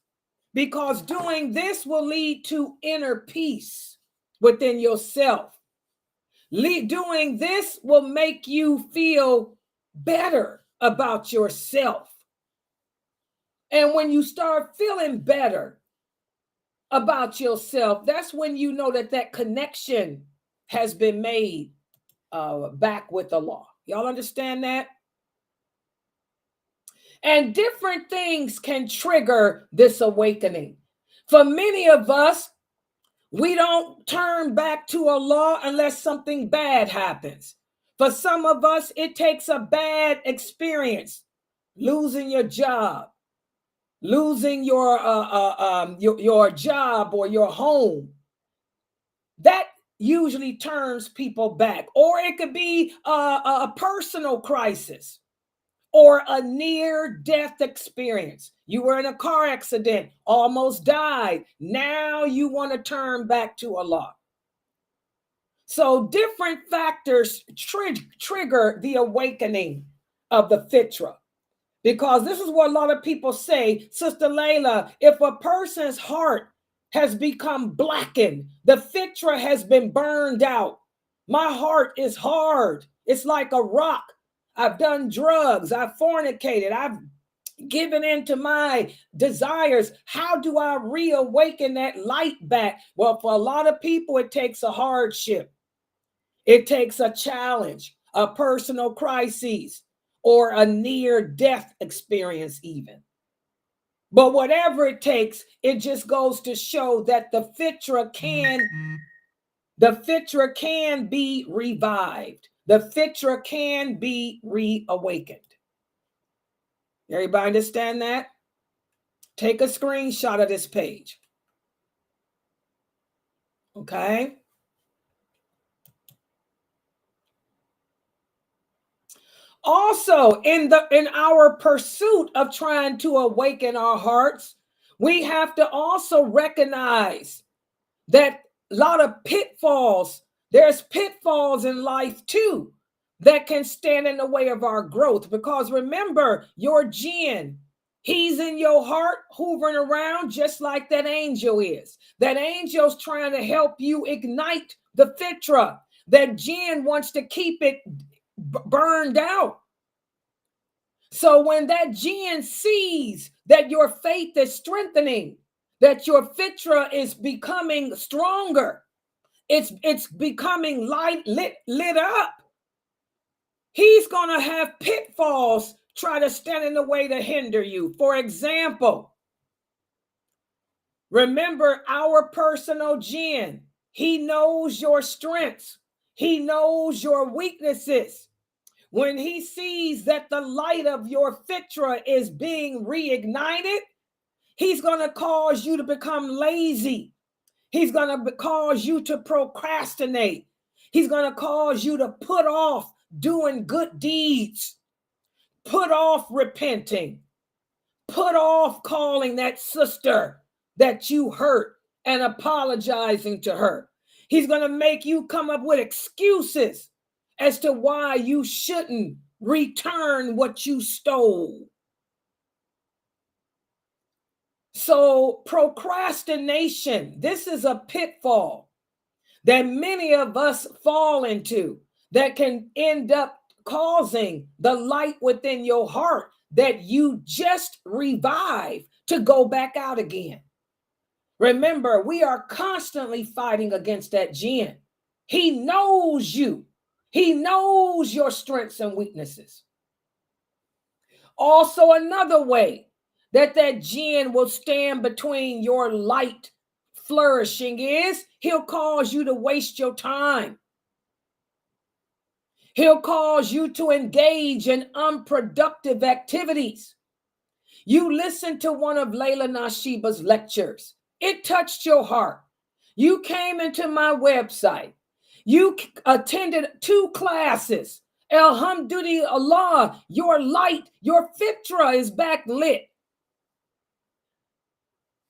because doing this will lead to inner peace within yourself. Doing this will make you feel better about yourself. And when you start feeling better about yourself, that's when you know that that connection has been made back with Allah. Y'all understand that? And different things can trigger this awakening. For many of us, we don't turn back to Allah unless something bad happens. For some of us, it takes a bad experience, losing your job, losing your job or your home. That usually turns people back. Or it could be a personal crisis or a near-death experience. You were in a car accident, almost died. Now you want to turn back to Allah. So different factors trigger the awakening of the fitra. Because this is what a lot of people say, Sister Laila, if a person's heart has become blackened, the fitra has been burned out. My heart is hard. It's like a rock. I've done drugs. I've fornicated. I've given in to my desires. How do I reawaken that light back? Well, for a lot of people, it takes a hardship. It takes a challenge, a personal crisis, or a near-death experience even. But whatever it takes, it just goes to show that the fitra can be revived. The fitra can be reawakened. Everybody understand that? Take a screenshot of this page. Okay? Also, in our pursuit of trying to awaken our hearts, we have to also recognize that a lot of pitfalls, there's pitfalls in life too that can stand in the way of our growth. Because remember, your jinn, he's in your heart hovering around just like that angel is. That angel's trying to help you ignite the fitra. That jinn wants to keep it burned out. So when that jinn sees that your faith is strengthening, that your fitra is becoming stronger, it's becoming lit up, he's going to have pitfalls try to stand in the way to hinder you. For example, remember our personal jinn, he knows your strengths, he knows your weaknesses. When he sees that the light of your fitra is being reignited, he's going to cause you to become lazy. He's going to cause you to procrastinate. He's going to cause you to put off doing good deeds, put off repenting, put off calling that sister that you hurt and apologizing to her. He's going to make you come up with excuses as to why you shouldn't return what you stole. So procrastination, this is a pitfall that many of us fall into that can end up causing the light within your heart that you just revived to go back out again. Remember, we are constantly fighting against that jinn. He knows you. He knows your strengths and weaknesses. Also, another way that jinn will stand between your light flourishing is he'll cause you to waste your time. He'll cause you to engage in unproductive activities. You listened to one of Laila Nasheeba's lectures. It touched your heart. You came into my website. You attended 2 classes. Alhamdulillah, your light, your fitra is back lit.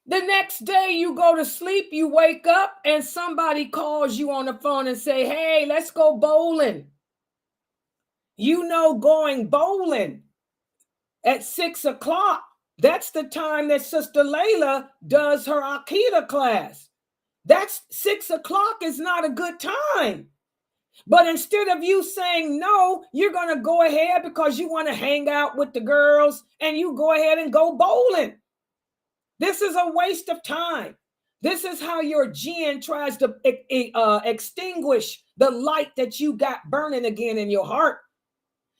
The next day you go to sleep, you wake up and somebody calls you on the phone and say, hey, let's go bowling. You know, going bowling at 6 o'clock, that's the time that Sister Laila does her Aqidah class. That's 6 o'clock is not a good time. But instead of you saying no, you're going to go ahead because you want to hang out with the girls and you go ahead and go bowling. This is a waste of time. This is how your jinn tries to extinguish the light that you got burning again in your heart.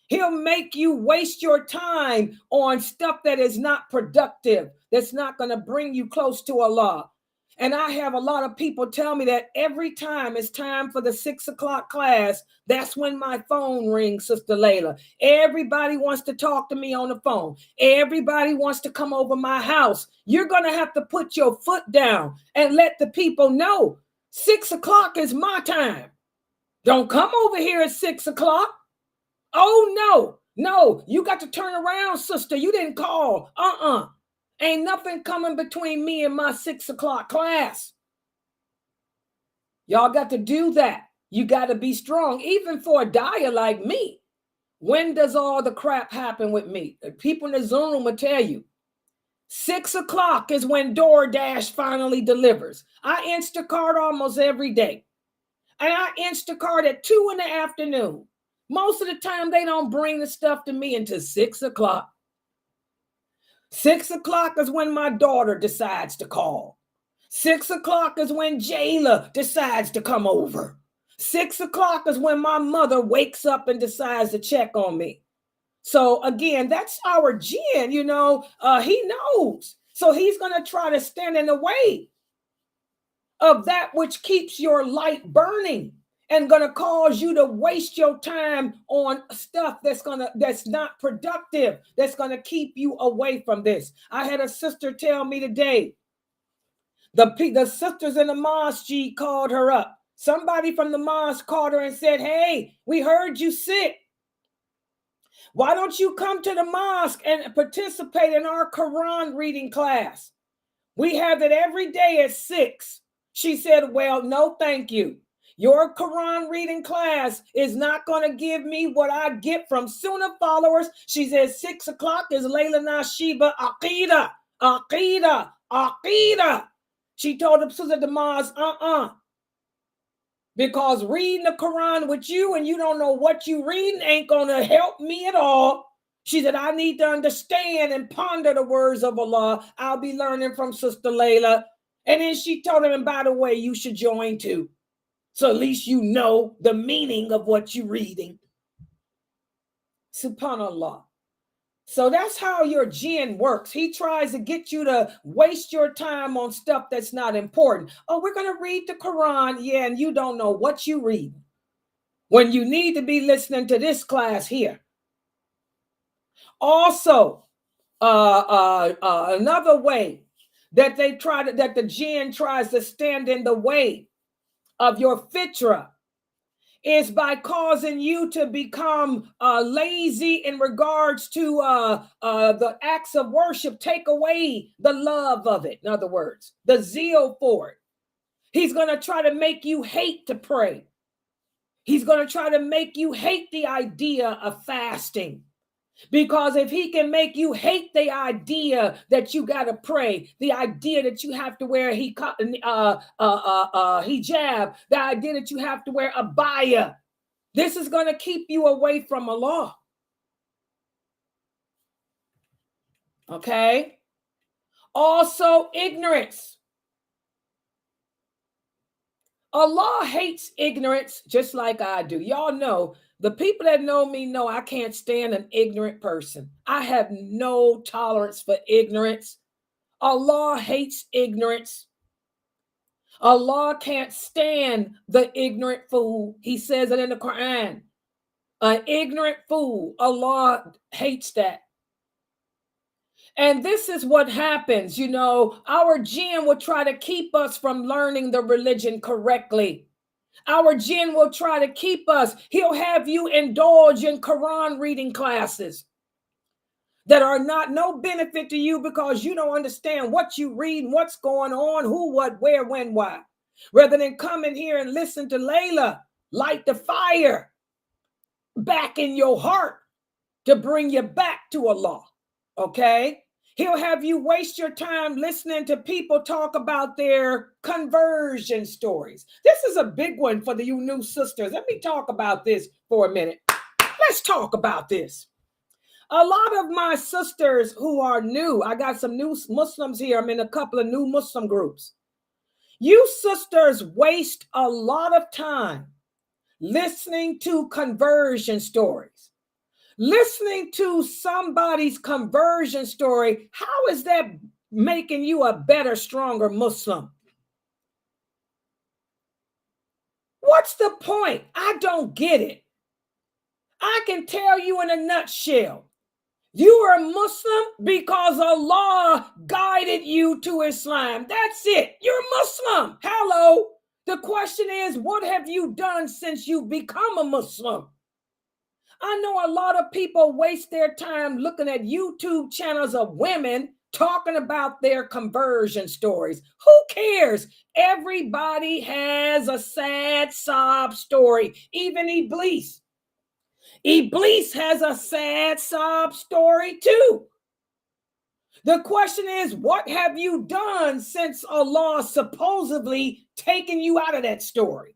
He'll make you waste your time on stuff that is not productive, that's not going to bring you close to Allah. And I have a lot of people tell me that every time it's time for the 6 o'clock class, that's when my phone rings, Sister Laila. Everybody wants to talk to me on the phone. Everybody wants to come over my house. You're going to have to put your foot down and let the people know 6 o'clock is my time. Don't come over here at 6 o'clock. Oh, no, you got to turn around, sister. You didn't call. Ain't nothing coming between me and my 6 o'clock class. Y'all got to do that. You got to be strong. Even for a dyer like me, when does all the crap happen with me? The people in the Zoom room will tell you. 6 o'clock is when DoorDash finally delivers. I Instacart almost every day. And I Instacart at 2 in the afternoon. Most of the time, they don't bring the stuff to me until 6 o'clock. 6 o'clock is when my daughter decides to call. 6 o'clock is when Jayla decides to come over. 6 o'clock is when my mother wakes up and decides to check on me. So again, that's our jinn, he knows. So he's going to try to stand in the way of that which keeps your light burning and going to cause you to waste your time on stuff that's not productive, that's going to keep you away from this. I had a sister tell me today, the sisters in the mosque called her up. Somebody from the mosque called her and said, hey, we heard you sick. Why don't you come to the mosque and participate in our Quran reading class? We have it every day at 6. She said, well, no, thank you. Your Quran reading class is not going to give me what I get from Sunnah followers. She said 6 o'clock is Laila Nasheeba Aqidah. She told the sister Demaz, because reading the Quran with you and you don't know what you reading ain't going to help me at all. She said, I need to understand and ponder the words of Allah. I'll be learning from Sister Laila. And then she told him, and by the way, you should join too. So at least you know the meaning of what you're reading. SubhanAllah. So that's how your jinn works. He tries to get you to waste your time on stuff that's not important. Oh, we're going to read the Quran. Yeah, and you don't know what you read when you need to be listening to this class here. Also, another way that that the jinn tries to stand in the way of your fitra is by causing you to become lazy in regards to the acts of worship. Take away the love of it. In other words, the zeal for it. He's going to try to make you hate to pray. He's going to try to make you hate the idea of fasting. Because if he can make you hate the idea that you got to pray, the idea that you have to wear hijab, the idea that you have to wear abaya, this is going to keep you away from Allah. Okay? Also, ignorance. Allah hates ignorance just like I do. Y'all know, the people that know me know I can't stand an ignorant person. I have no tolerance for ignorance. Allah hates ignorance. Allah can't stand the ignorant fool. He says it in the Quran. An ignorant fool, Allah hates that. And this is what happens, you know, our jinn will try to keep us from learning the religion correctly. Our jinn will try to keep us. He'll have you indulge in Quran reading classes that are not no benefit to you because you don't understand what you read and what's going on, who, what, where, when, why. Rather than come in here and listen to Layla light the fire back in your heart to bring you back to Allah. Okay? He'll have you waste your time listening to people talk about their conversion stories. This is a big one for you new sisters. Let me talk about this for a minute. Let's talk about this. A lot of my sisters who are new, I got some new Muslims here. I'm in a couple of new Muslim groups. You sisters waste a lot of time listening to conversion stories. Listening to somebody's conversion story, how is that making you a better, stronger Muslim? What's the point? I don't get it. I can tell you in a nutshell. You are a Muslim because Allah guided you to Islam. That's it. You're a Muslim. Hello. The question is, what have you done since you've become a Muslim? I know a lot of people waste their time looking at YouTube channels of women talking about their conversion stories. Who cares? Everybody has a sad sob story, even Iblis. Iblis has a sad sob story too. The question is, what have you done since Allah supposedly taken you out of that story?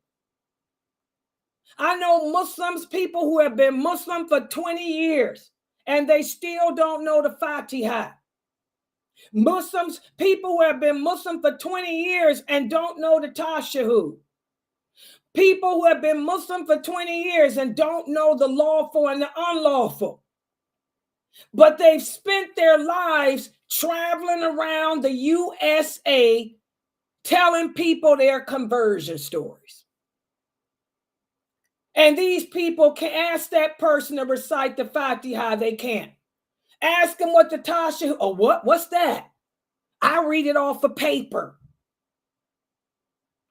I know Muslims, people who have been Muslim for 20 years, and they still don't know the Fatiha. Muslims, people who have been Muslim for 20 years and don't know the Tashahhud. People who have been Muslim for 20 years and don't know the lawful and the unlawful. But they've spent their lives traveling around the USA telling people their conversion stories. And these people can ask that person to recite the Fatiha. They can't. Ask them what the Tasha, or what's that? I read it off of paper.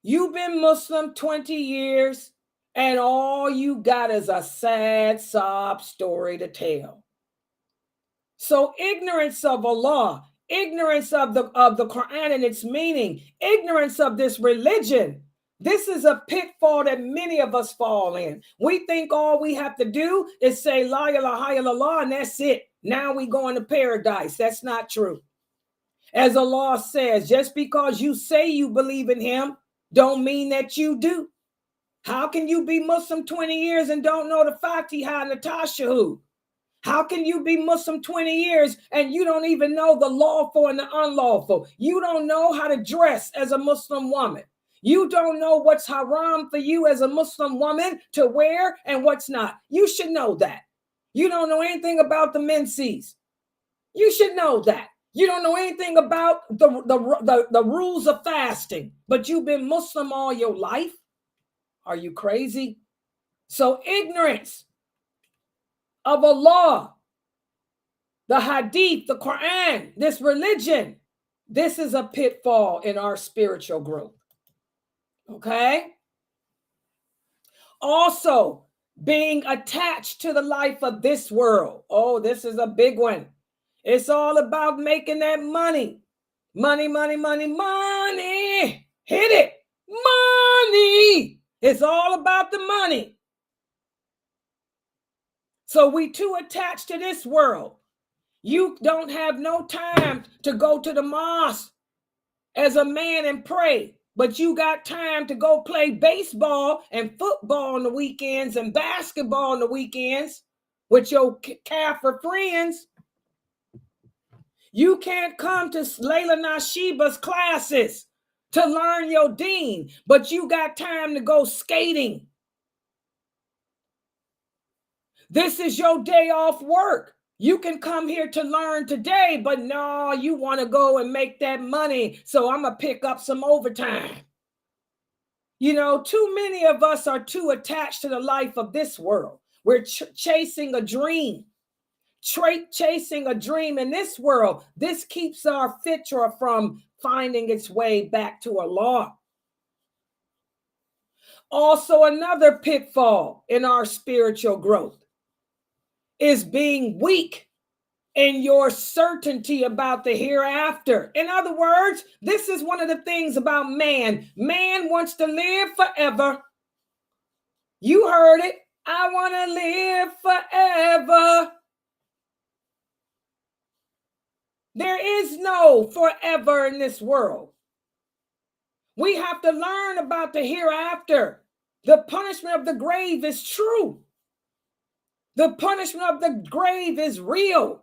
You've been Muslim 20 years, and all you got is a sad sob story to tell. So ignorance of Allah, ignorance of the Quran and its meaning, ignorance of this religion, this is a pitfall that many of us fall in. We think all we have to do is say La ilaha illallah and that's it. Now we go into paradise. That's not true. As Allah says, just because you say you believe in him, don't mean that you do. How can you be Muslim 20 years and don't know the Fatiha and the Tashahhud? How can you be Muslim 20 years and you don't even know the lawful and the unlawful? You don't know how to dress as a Muslim woman. You don't know what's haram for you as a Muslim woman to wear and what's not. You should know that. You don't know anything about the menses. You should know that. You don't know anything about the rules of fasting, but you've been Muslim all your life. Are you crazy? So ignorance of Allah, the Hadith, the Quran, this religion, this is a pitfall in our spiritual growth. Okay? Also, being attached to the life of this world. Oh, this is a big one. It's all about making that money. Money, money, money, money. Hit it. Money. It's all about the money. So we too attached to this world. You don't have no time to go to the mosque as a man and pray, but you got time to go play baseball and football on the weekends and basketball on the weekends with your Kaffir friends. You can't come to Laila Nasheeba's classes to learn your deen, but you got time to go skating. This is your day off work. You can come here to learn today, but no, you want to go and make that money. So I'm going to pick up some overtime. You know, too many of us are too attached to the life of this world. We're chasing a dream, chasing a dream in this world. This keeps our fitra from finding its way back to Allah. Also, another pitfall in our spiritual growth is being weak in your certainty about the hereafter. In other words, this is one of the things about man. Man wants to live forever. You heard it. I want to live forever. There is no forever in this world. We have to learn about the hereafter. The punishment of the grave is true. The punishment of the grave is real.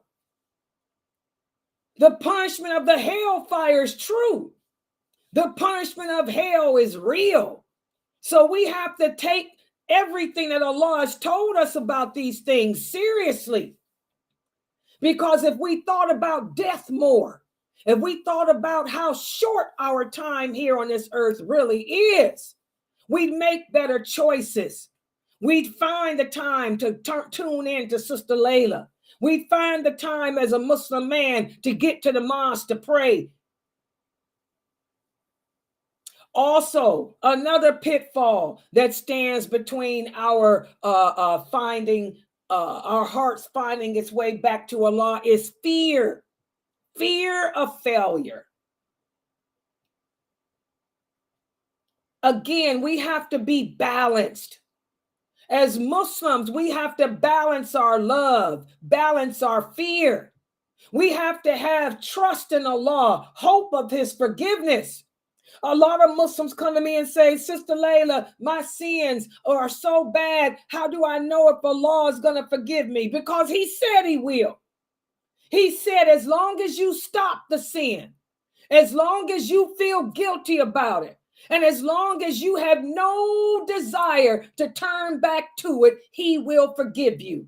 The punishment of the hellfire is true. The punishment of hell is real. So we have to take everything that Allah has told us about these things seriously. Because if we thought about death more, if we thought about how short our time here on this earth really is, we'd make better choices. We'd find the time to tune in to Sister Laila. We'd find the time as a Muslim man to get to the mosque to pray. Also, another pitfall that stands between our hearts finding its way back to Allah is fear. Fear of failure. Again, we have to be balanced. As Muslims, we have to balance our love, balance our fear. We have to have trust in Allah, hope of His forgiveness. A lot of Muslims come to me and say, Sister Laila, my sins are so bad. How do I know if Allah is going to forgive me? Because He said He will. He said, as long as you stop the sin, as long as you feel guilty about it, and as long as you have no desire to turn back to it, He will forgive you.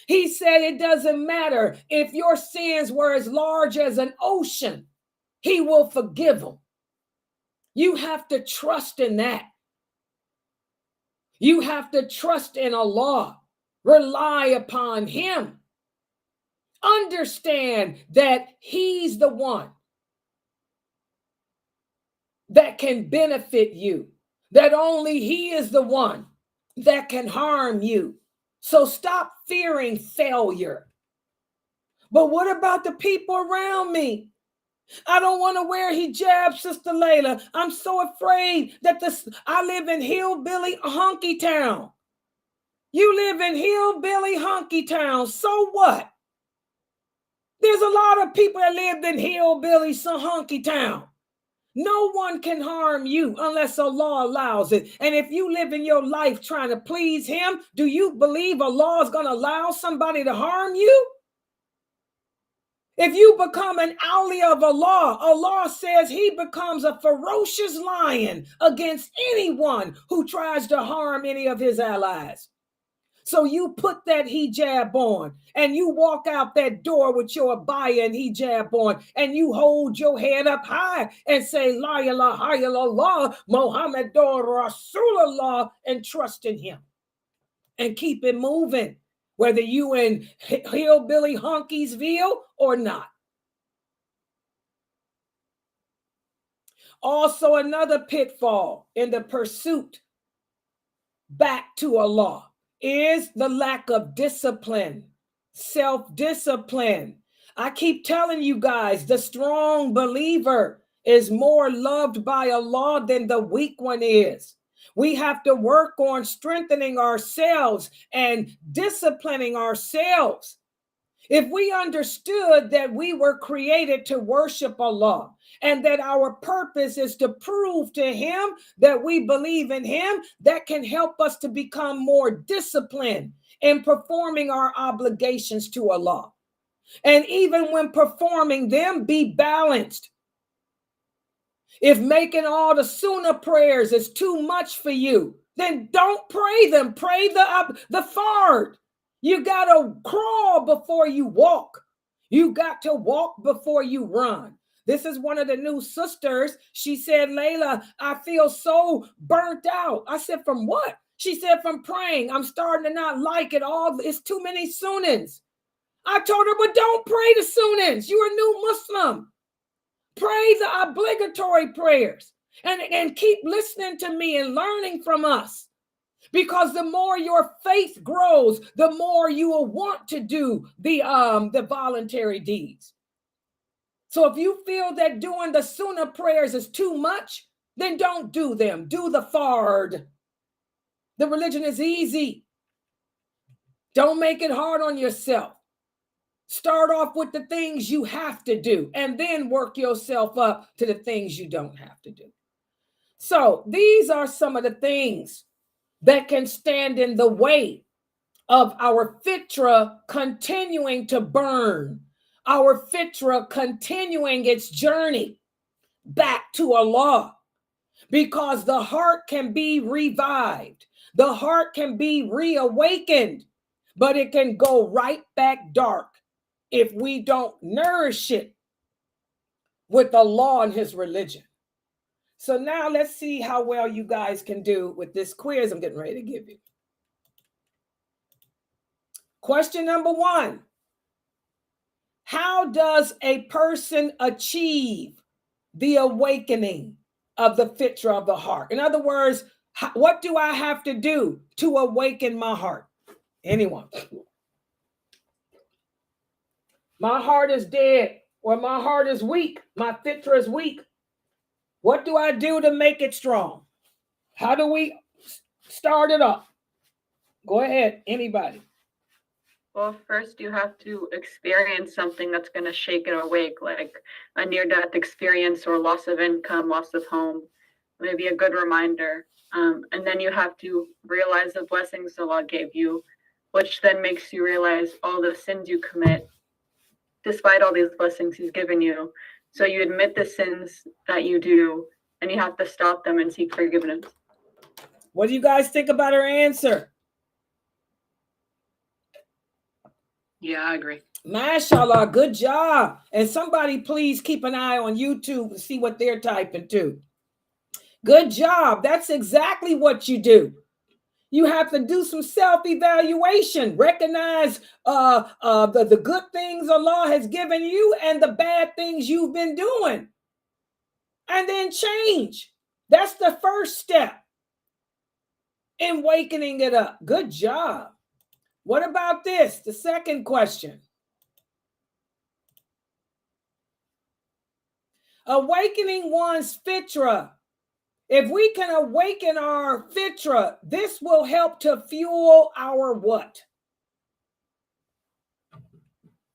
He said it doesn't matter if your sins were as large as an ocean, He will forgive them. You have to trust in that. You have to trust in Allah. Rely upon Him. Understand that He's the one that can benefit you, that only He is the one that can harm you. So stop fearing failure. But what about the people around me? I don't want to wear hijab, Sister Laila. I'm so afraid that I live in hillbilly honky town. You live in hillbilly honky town. So what? There's a lot of people that lived in hillbilly honky town. No one can harm you unless Allah allows it. And if you live in your life trying to please Him, do you believe Allah is going to allow somebody to harm you? If you become an awliya of Allah, Allah says He becomes a ferocious lion against anyone who tries to harm any of His allies. So you put that hijab on and you walk out that door with your abaya and hijab on and you hold your head up high and say, La ilaha illallah, Muhammadur Rasulullah, and trust in Him and keep it moving, whether you in hillbilly Honkiesville or not. Also, another pitfall in the pursuit back to Allah is the lack of discipline, self-discipline. I keep telling you guys, the strong believer is more loved by Allah than the weak one is. We have to work on strengthening ourselves and disciplining ourselves. If we understood that we were created to worship Allah and that our purpose is to prove to Him that we believe in Him, that can help us to become more disciplined in performing our obligations to Allah. And even when performing them, be balanced. If making all the sunnah prayers is too much for you, then don't pray them. Pray the fard. You got to crawl before you walk. You got to walk before you run. This is one of the new sisters. She said, Layla, I feel so burnt out. I said, from what? She said, from praying. I'm starting to not like it all. It's too many Sunnahs. I told her, but don't pray the Sunnahs. You're a new Muslim. Pray the obligatory prayers and keep listening to me and learning from us. Because the more your faith grows, the more you will want to do the voluntary deeds. So if you feel that doing the Sunnah prayers is too much, then don't do them. Do the fard. The religion is easy. Don't make it hard on yourself. Start off with the things you have to do and then work yourself up to the things you don't have to do. So these are some of the things that can stand in the way of our fitra continuing to burn, our fitra continuing its journey back to Allah, because the heart can be revived, the heart can be reawakened, but it can go right back dark if we don't nourish it with Allah and his religion. So now let's see how well you guys can do with this quiz I'm getting ready to give you. Question number 1. How does a person achieve the awakening of the fitra of the heart? In other words, what do I have to do to awaken my heart? Anyone? My heart is dead, or my heart is weak. My fitra is weak. What do I do to make it strong? How do we start it up? Go ahead, anybody. Well, first you have to experience something that's going to shake it awake, like a near-death experience or loss of income, loss of home, maybe a good reminder. And then you have to realize the blessings Allah gave you, which then makes you realize all the sins you commit, despite all these blessings He's given you. So you admit the sins that you do, and you have to stop them and seek forgiveness. What do you guys think about her answer? Yeah, I agree. MashaAllah, good job. And somebody please keep an eye on YouTube and see what they're typing too. Good job. That's exactly what you do. You have to do some self-evaluation, recognize the good things Allah has given you and the bad things you've been doing, and then change. That's the first step in wakening it up. Good job. What about this? The second question. Awakening one's fitra. If we can awaken our fitra, this will help to fuel our what?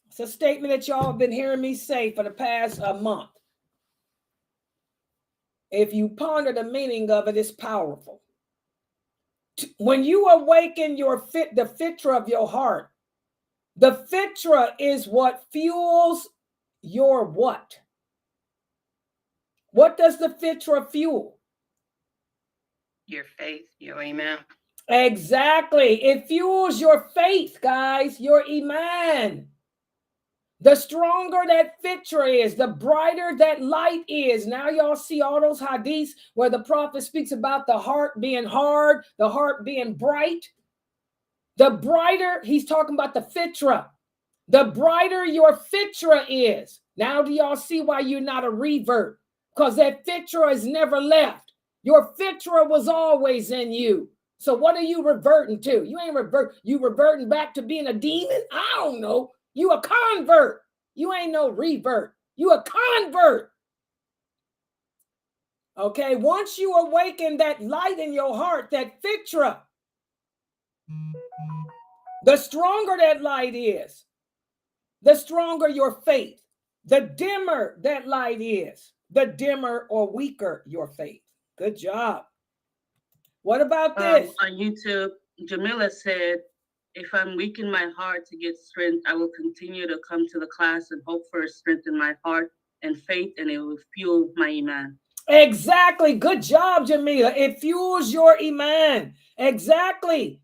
It's a statement that y'all have been hearing me say for the past month. If you ponder the meaning of it, it's powerful. When you awaken the fitra of your heart, the fitra is what fuels your what? What does the fitra fuel? Your faith, your iman. Exactly. It fuels your faith, guys, your iman. The stronger that fitra is, the brighter that light is. Now y'all see all those hadiths where the prophet speaks about the heart being hard, the heart being bright. The brighter, he's talking about the fitra. The brighter your fitra is. Now do y'all see why you're not a revert? Because that fitra is never left. Your fitra was always in you. So what are you reverting to? You ain't reverting back to being a demon? I don't know. You a convert. You ain't no revert. You a convert. Okay, once you awaken that light in your heart, that fitra, the stronger that light is, the stronger your faith. The dimmer that light is, the dimmer or weaker your faith. Good job. What about this? On YouTube, Jamila said, if I'm weak in my heart to get strength, I will continue to come to the class and hope for strength in my heart and faith, and it will fuel my iman. Exactly. Good job, Jamila. It fuels your iman. Exactly.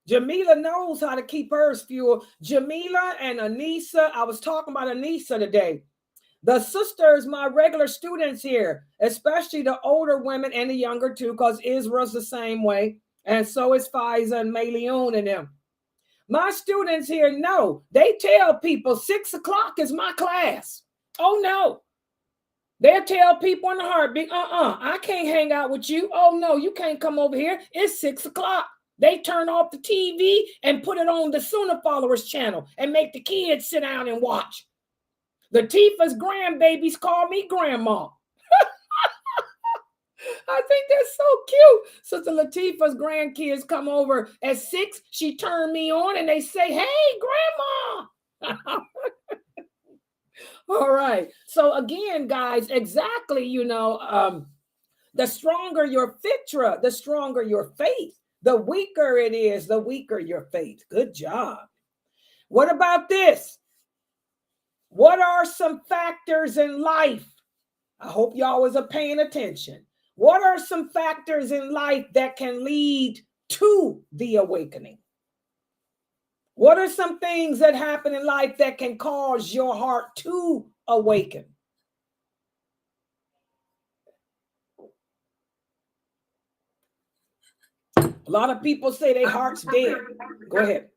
Jamila knows how to keep hers fueled. Jamila and Anissa, I was talking about Anissa today. The sisters, my regular students here, especially the older women and the younger too, because Israel's the same way. And so is Pfizer and Mayleon and them. My students here know, they tell people 6 o'clock is my class. Oh no. They'll tell people in the heartbeat, I can't hang out with you. Oh no, you can't come over here. It's 6 o'clock. They turn off the TV and put it on the Sunnah Followers channel and make the kids sit down and watch. Latifah's grandbabies call me grandma. I think that's so cute. Sister Latifah's grandkids come over at 6. She turned me on and they say, hey, grandma. All right. So again, guys, exactly, the stronger your fitra, the stronger your faith. The weaker it is, the weaker your faith. Good job. What about this? What are some factors in life? I hope y'all was paying attention. What are some factors in life that can lead to the awakening? What are some things that happen in life that can cause your heart to awaken? A lot of people say their heart's dead. Go ahead.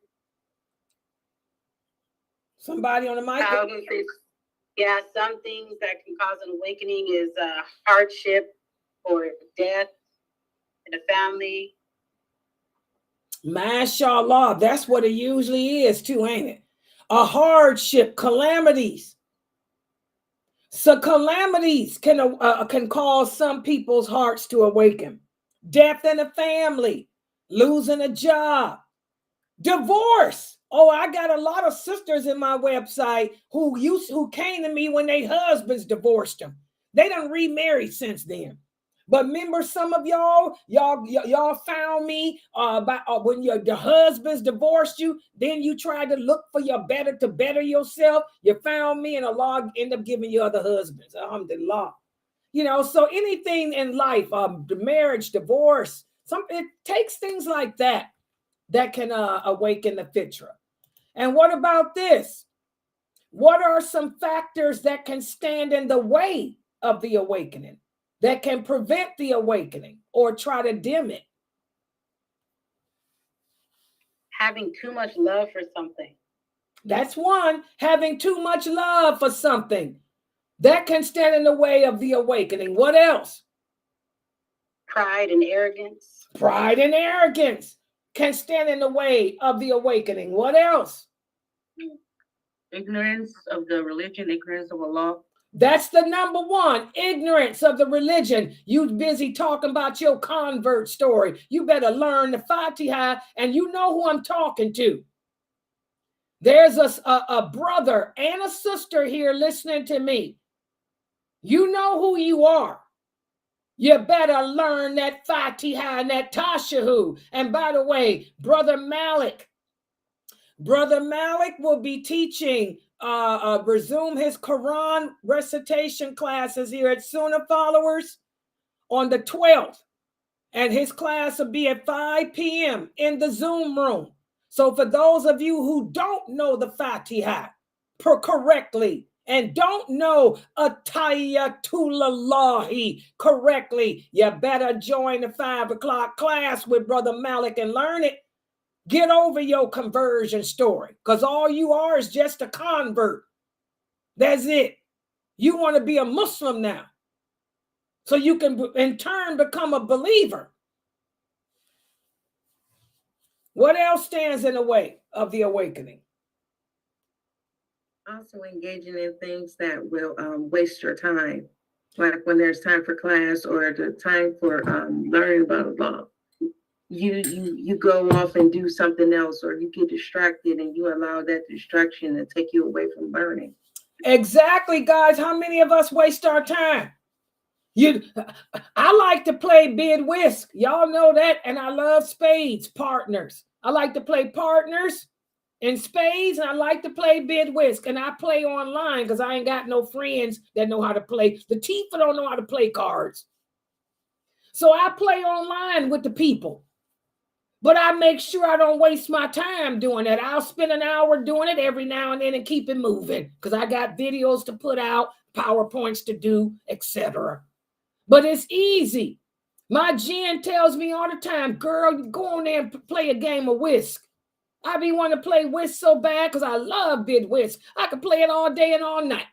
Somebody on the mic? Yeah, some things that can cause an awakening is hardship or death in the family. Mashallah, that's what it usually is too, ain't it? A hardship, calamities. So calamities can cause some people's hearts to awaken. Death in the family, losing a job, divorce. Oh, I got a lot of sisters in my website who came to me when their husbands divorced them. They done remarried since then. But remember, some of y'all found me when your husbands divorced you. Then you tried to look for to better yourself. You found me, and Allah ended up giving you other husbands. Alhamdulillah. So anything in life, the marriage, divorce, it takes things like that can awaken the fitra. And what about this? What are some factors that can stand in the way of the awakening, that can prevent the awakening or try to dim it? Having too much love for something. That's one. Having too much love for something. That can stand in the way of the awakening. What else? Pride and arrogance. Pride and arrogance can stand in the way of the awakening. What else? Ignorance of the religion, ignorance of Allah. That's the number one, ignorance of the religion. You busy talking about your convert story. You better learn the Fatiha, and you know who I'm talking to. There's a brother and a sister here listening to me. You know who you are. You better learn that Fatiha and that Tashahu. And by the way, Brother Malik will be teaching, resume his Quran recitation classes here at Sunnah Followers on the 12th. And his class will be at 5 p.m. in the Zoom room. So for those of you who don't know the Fatiha correctly, and don't know Attahiyatullahi correctly, you better join the 5 o'clock class with Brother Malik and learn it. Get over your conversion story, because all you are is just a convert. That's it. You want to be a Muslim now, so you can in turn become a believer. What else stands in the way of the awakening? Also engaging in things that will waste your time, like when there's time for class or the time for learning about Allah. You go off and do something else, or you get distracted and you allow that distraction to take you away from learning. Exactly, guys. How many of us waste our time? I like to play bid whisk. Y'all know that. And I love spades, partners. I like to play partners in spades, and I like to play bid whisk. And I play online because I ain't got no friends that know how to play. The Tifa don't know how to play cards. So I play online with the people. But I make sure I don't waste my time doing that. I'll spend an hour doing it every now and then and keep it moving because I got videos to put out, PowerPoints to do, etc. But it's easy. My Jen tells me all the time, girl, go on there and play a game of whisk. I be wanting to play whisk so bad because I love bid whisk. I can play it all day and all night.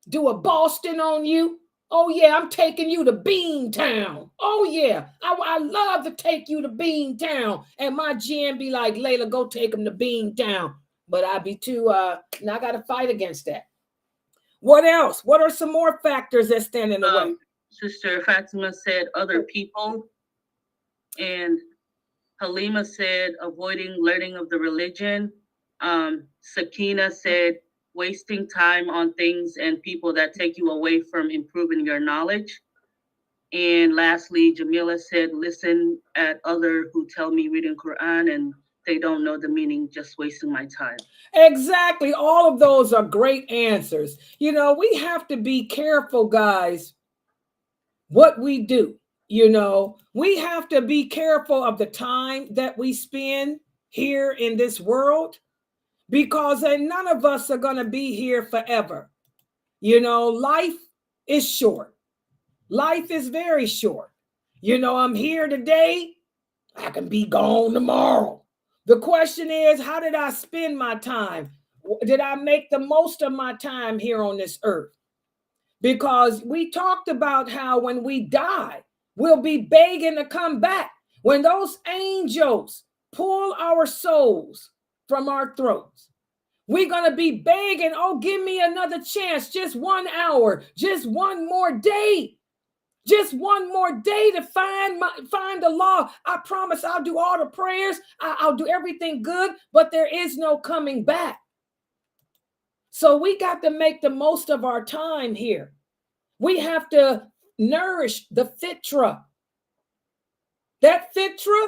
Do a Boston on you. Oh, yeah, I'm taking you to Bean Town. Oh, yeah, I love to take you to Bean Town. And my GM be like, Layla, go take him to Bean Town. But I be too, now I got to fight against that. What else? What are some more factors that stand in the way? Sister Fatima said other people. And Halima said avoiding learning of the religion. Sakina said wasting time on things and people that take you away from improving your knowledge. And lastly, Jamila said, listen at other who tell me reading Quran and they don't know the meaning, just wasting my time. Exactly. All of those are great answers. You know, we have to be careful, guys, what we do. You know, we have to be careful of the time that we spend here in this world, because none of us are going to be here forever. You know, life is short. Life is very short. You know, I'm here today. I can be gone tomorrow. The question is, how did I spend my time? Did I make the most of my time here on this earth? Because we talked about how when we die, we'll be begging to come back. When those angels pull our souls from our throats, we're going to be begging, oh, give me another chance, just 1 hour, just one more day. Just one more day to find the law. I promise I'll do all the prayers. I'll do everything good, but there is no coming back. So we got to make the most of our time here. We have to nourish the fitra. That fitra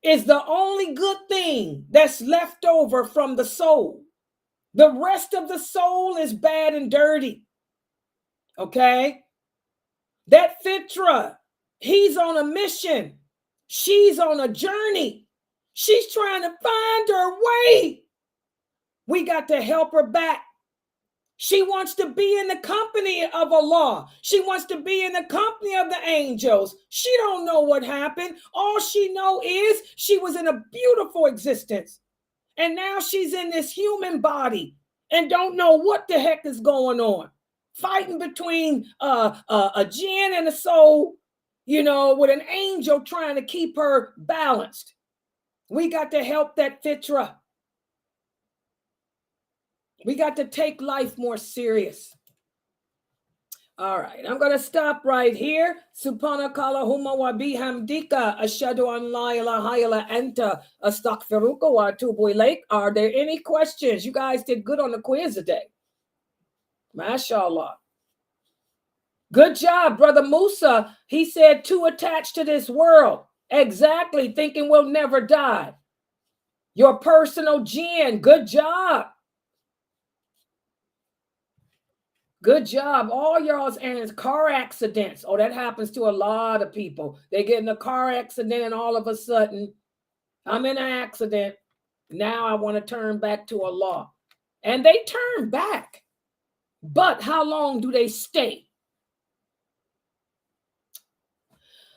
is the only good thing that's left over from the soul. The rest of the soul is bad and dirty. Okay? That fitra, he's on a mission. She's on a journey. She's trying to find her way. We got to help her back. She wants to be in the company of Allah. She wants to be in the company of the angels. She don't know what happened. All she know is she was in a beautiful existence. And now she's in this human body and don't know what the heck is going on. Fighting between a jinn and a soul, you know, with an angel trying to keep her balanced. We got to help that fitra. We got to take life more serious. All right, I'm going to stop right here. Subhanaka Allahumma wa bihamdika ashhadu an la ilaha illa anta astaghfiruka wa atubu ilaik. Are there any questions? You guys did good on the quiz today. MashaAllah. Good job, Brother Musa. He said too attached to this world. Exactly, thinking we'll never die. Your personal jinn. Good job. Good job. All y'all's and car accidents. Oh, that happens to a lot of people. They get in a car accident and all of a sudden, I'm in an accident. Now I want to turn back to Allah. And they turn back. But how long do they stay?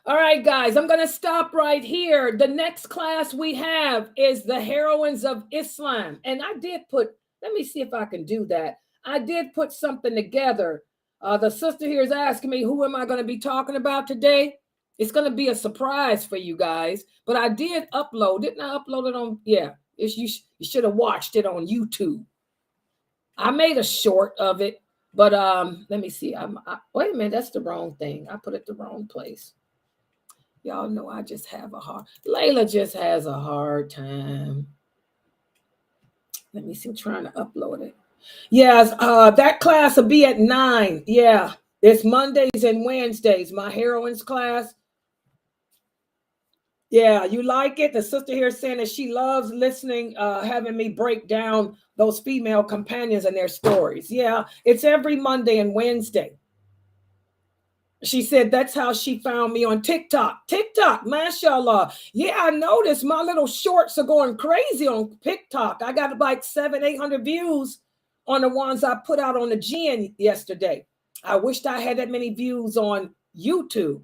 All right, guys, I'm going to stop right here. The next class we have is the heroines of Islam. And I did put, let me see if I can do that. I did put something together. The sister here is asking me, who am I going to be talking about today? It's going to be a surprise for you guys. But I did upload. Didn't I upload it on? Yeah, you should have watched it on YouTube. I made a short of it. But let me see. Wait a minute, that's the wrong thing. I put it the wrong place. Y'all know I just have a hard. Layla just has a hard time. Let me see. I'm trying to upload it. Yes, that class will be at 9. Yeah, it's Mondays and Wednesdays. My heroines class. Yeah, you like it? The sister here saying that she loves listening, having me break down those female companions and their stories. Yeah, it's every Monday and Wednesday. She said that's how she found me on TikTok. TikTok, mashallah. Yeah, I noticed my little shorts are going crazy on TikTok. I got like 700-800 views on the ones I put out on the gin yesterday. I wished I had that many views on YouTube,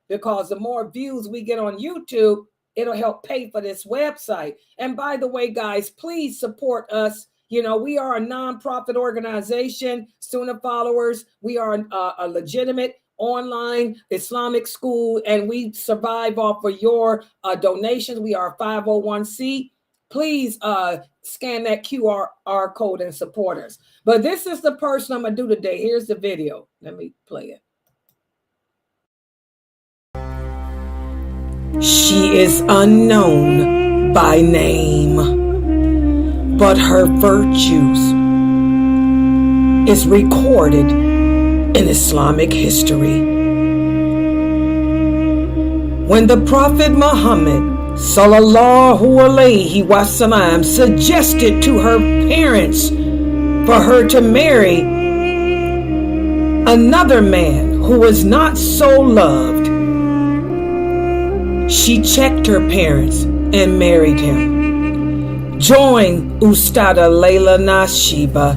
because the more views we get on YouTube, it'll help pay for this website. And by the way, guys, please support us. You know, we are a nonprofit organization, Sunnah Followers. We are a legitimate online Islamic school, and we survive off of your donations. We are 501c. Please scan that QR code and support us. But this is the person I'm going to do today. Here's the video. Let me play it. She is unknown by name, but her virtues is recorded in Islamic history. When the Prophet Muhammad sallallahu alaihi wasallam suggested to her parents for her to marry another man who was not so loved, she checked her parents and married him. Join Ustadah Laila Nasheeba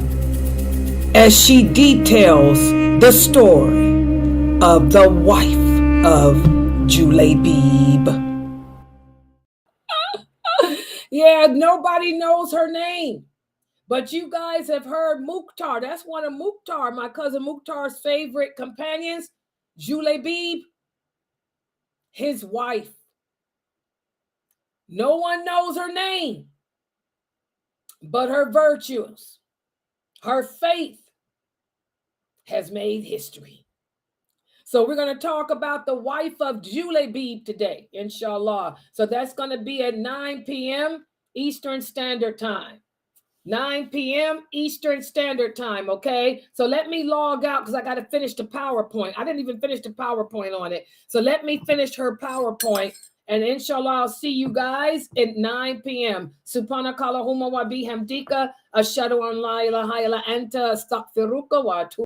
as she details the story of the wife of Julaybib. Yeah, nobody knows her name, but you guys have heard Mukhtar. That's one of Mukhtar, my cousin Mukhtar's favorite companions, Julaybib, his wife. No one knows her name, but her virtues, her faith has made history. So we're going to talk about the wife of Julaybib today, inshallah. So that's going to be at 9 p.m. Eastern Standard Time. 9 p.m. Eastern Standard Time, okay? So let me log out because I got to finish the PowerPoint. I didn't even finish the PowerPoint on it. So let me finish her PowerPoint. And inshallah, I'll see you guys at 9 p.m. Subhanakallahumma wa bihamdika ashhadu an la ilaha illa anta astaghfiruka wa atubu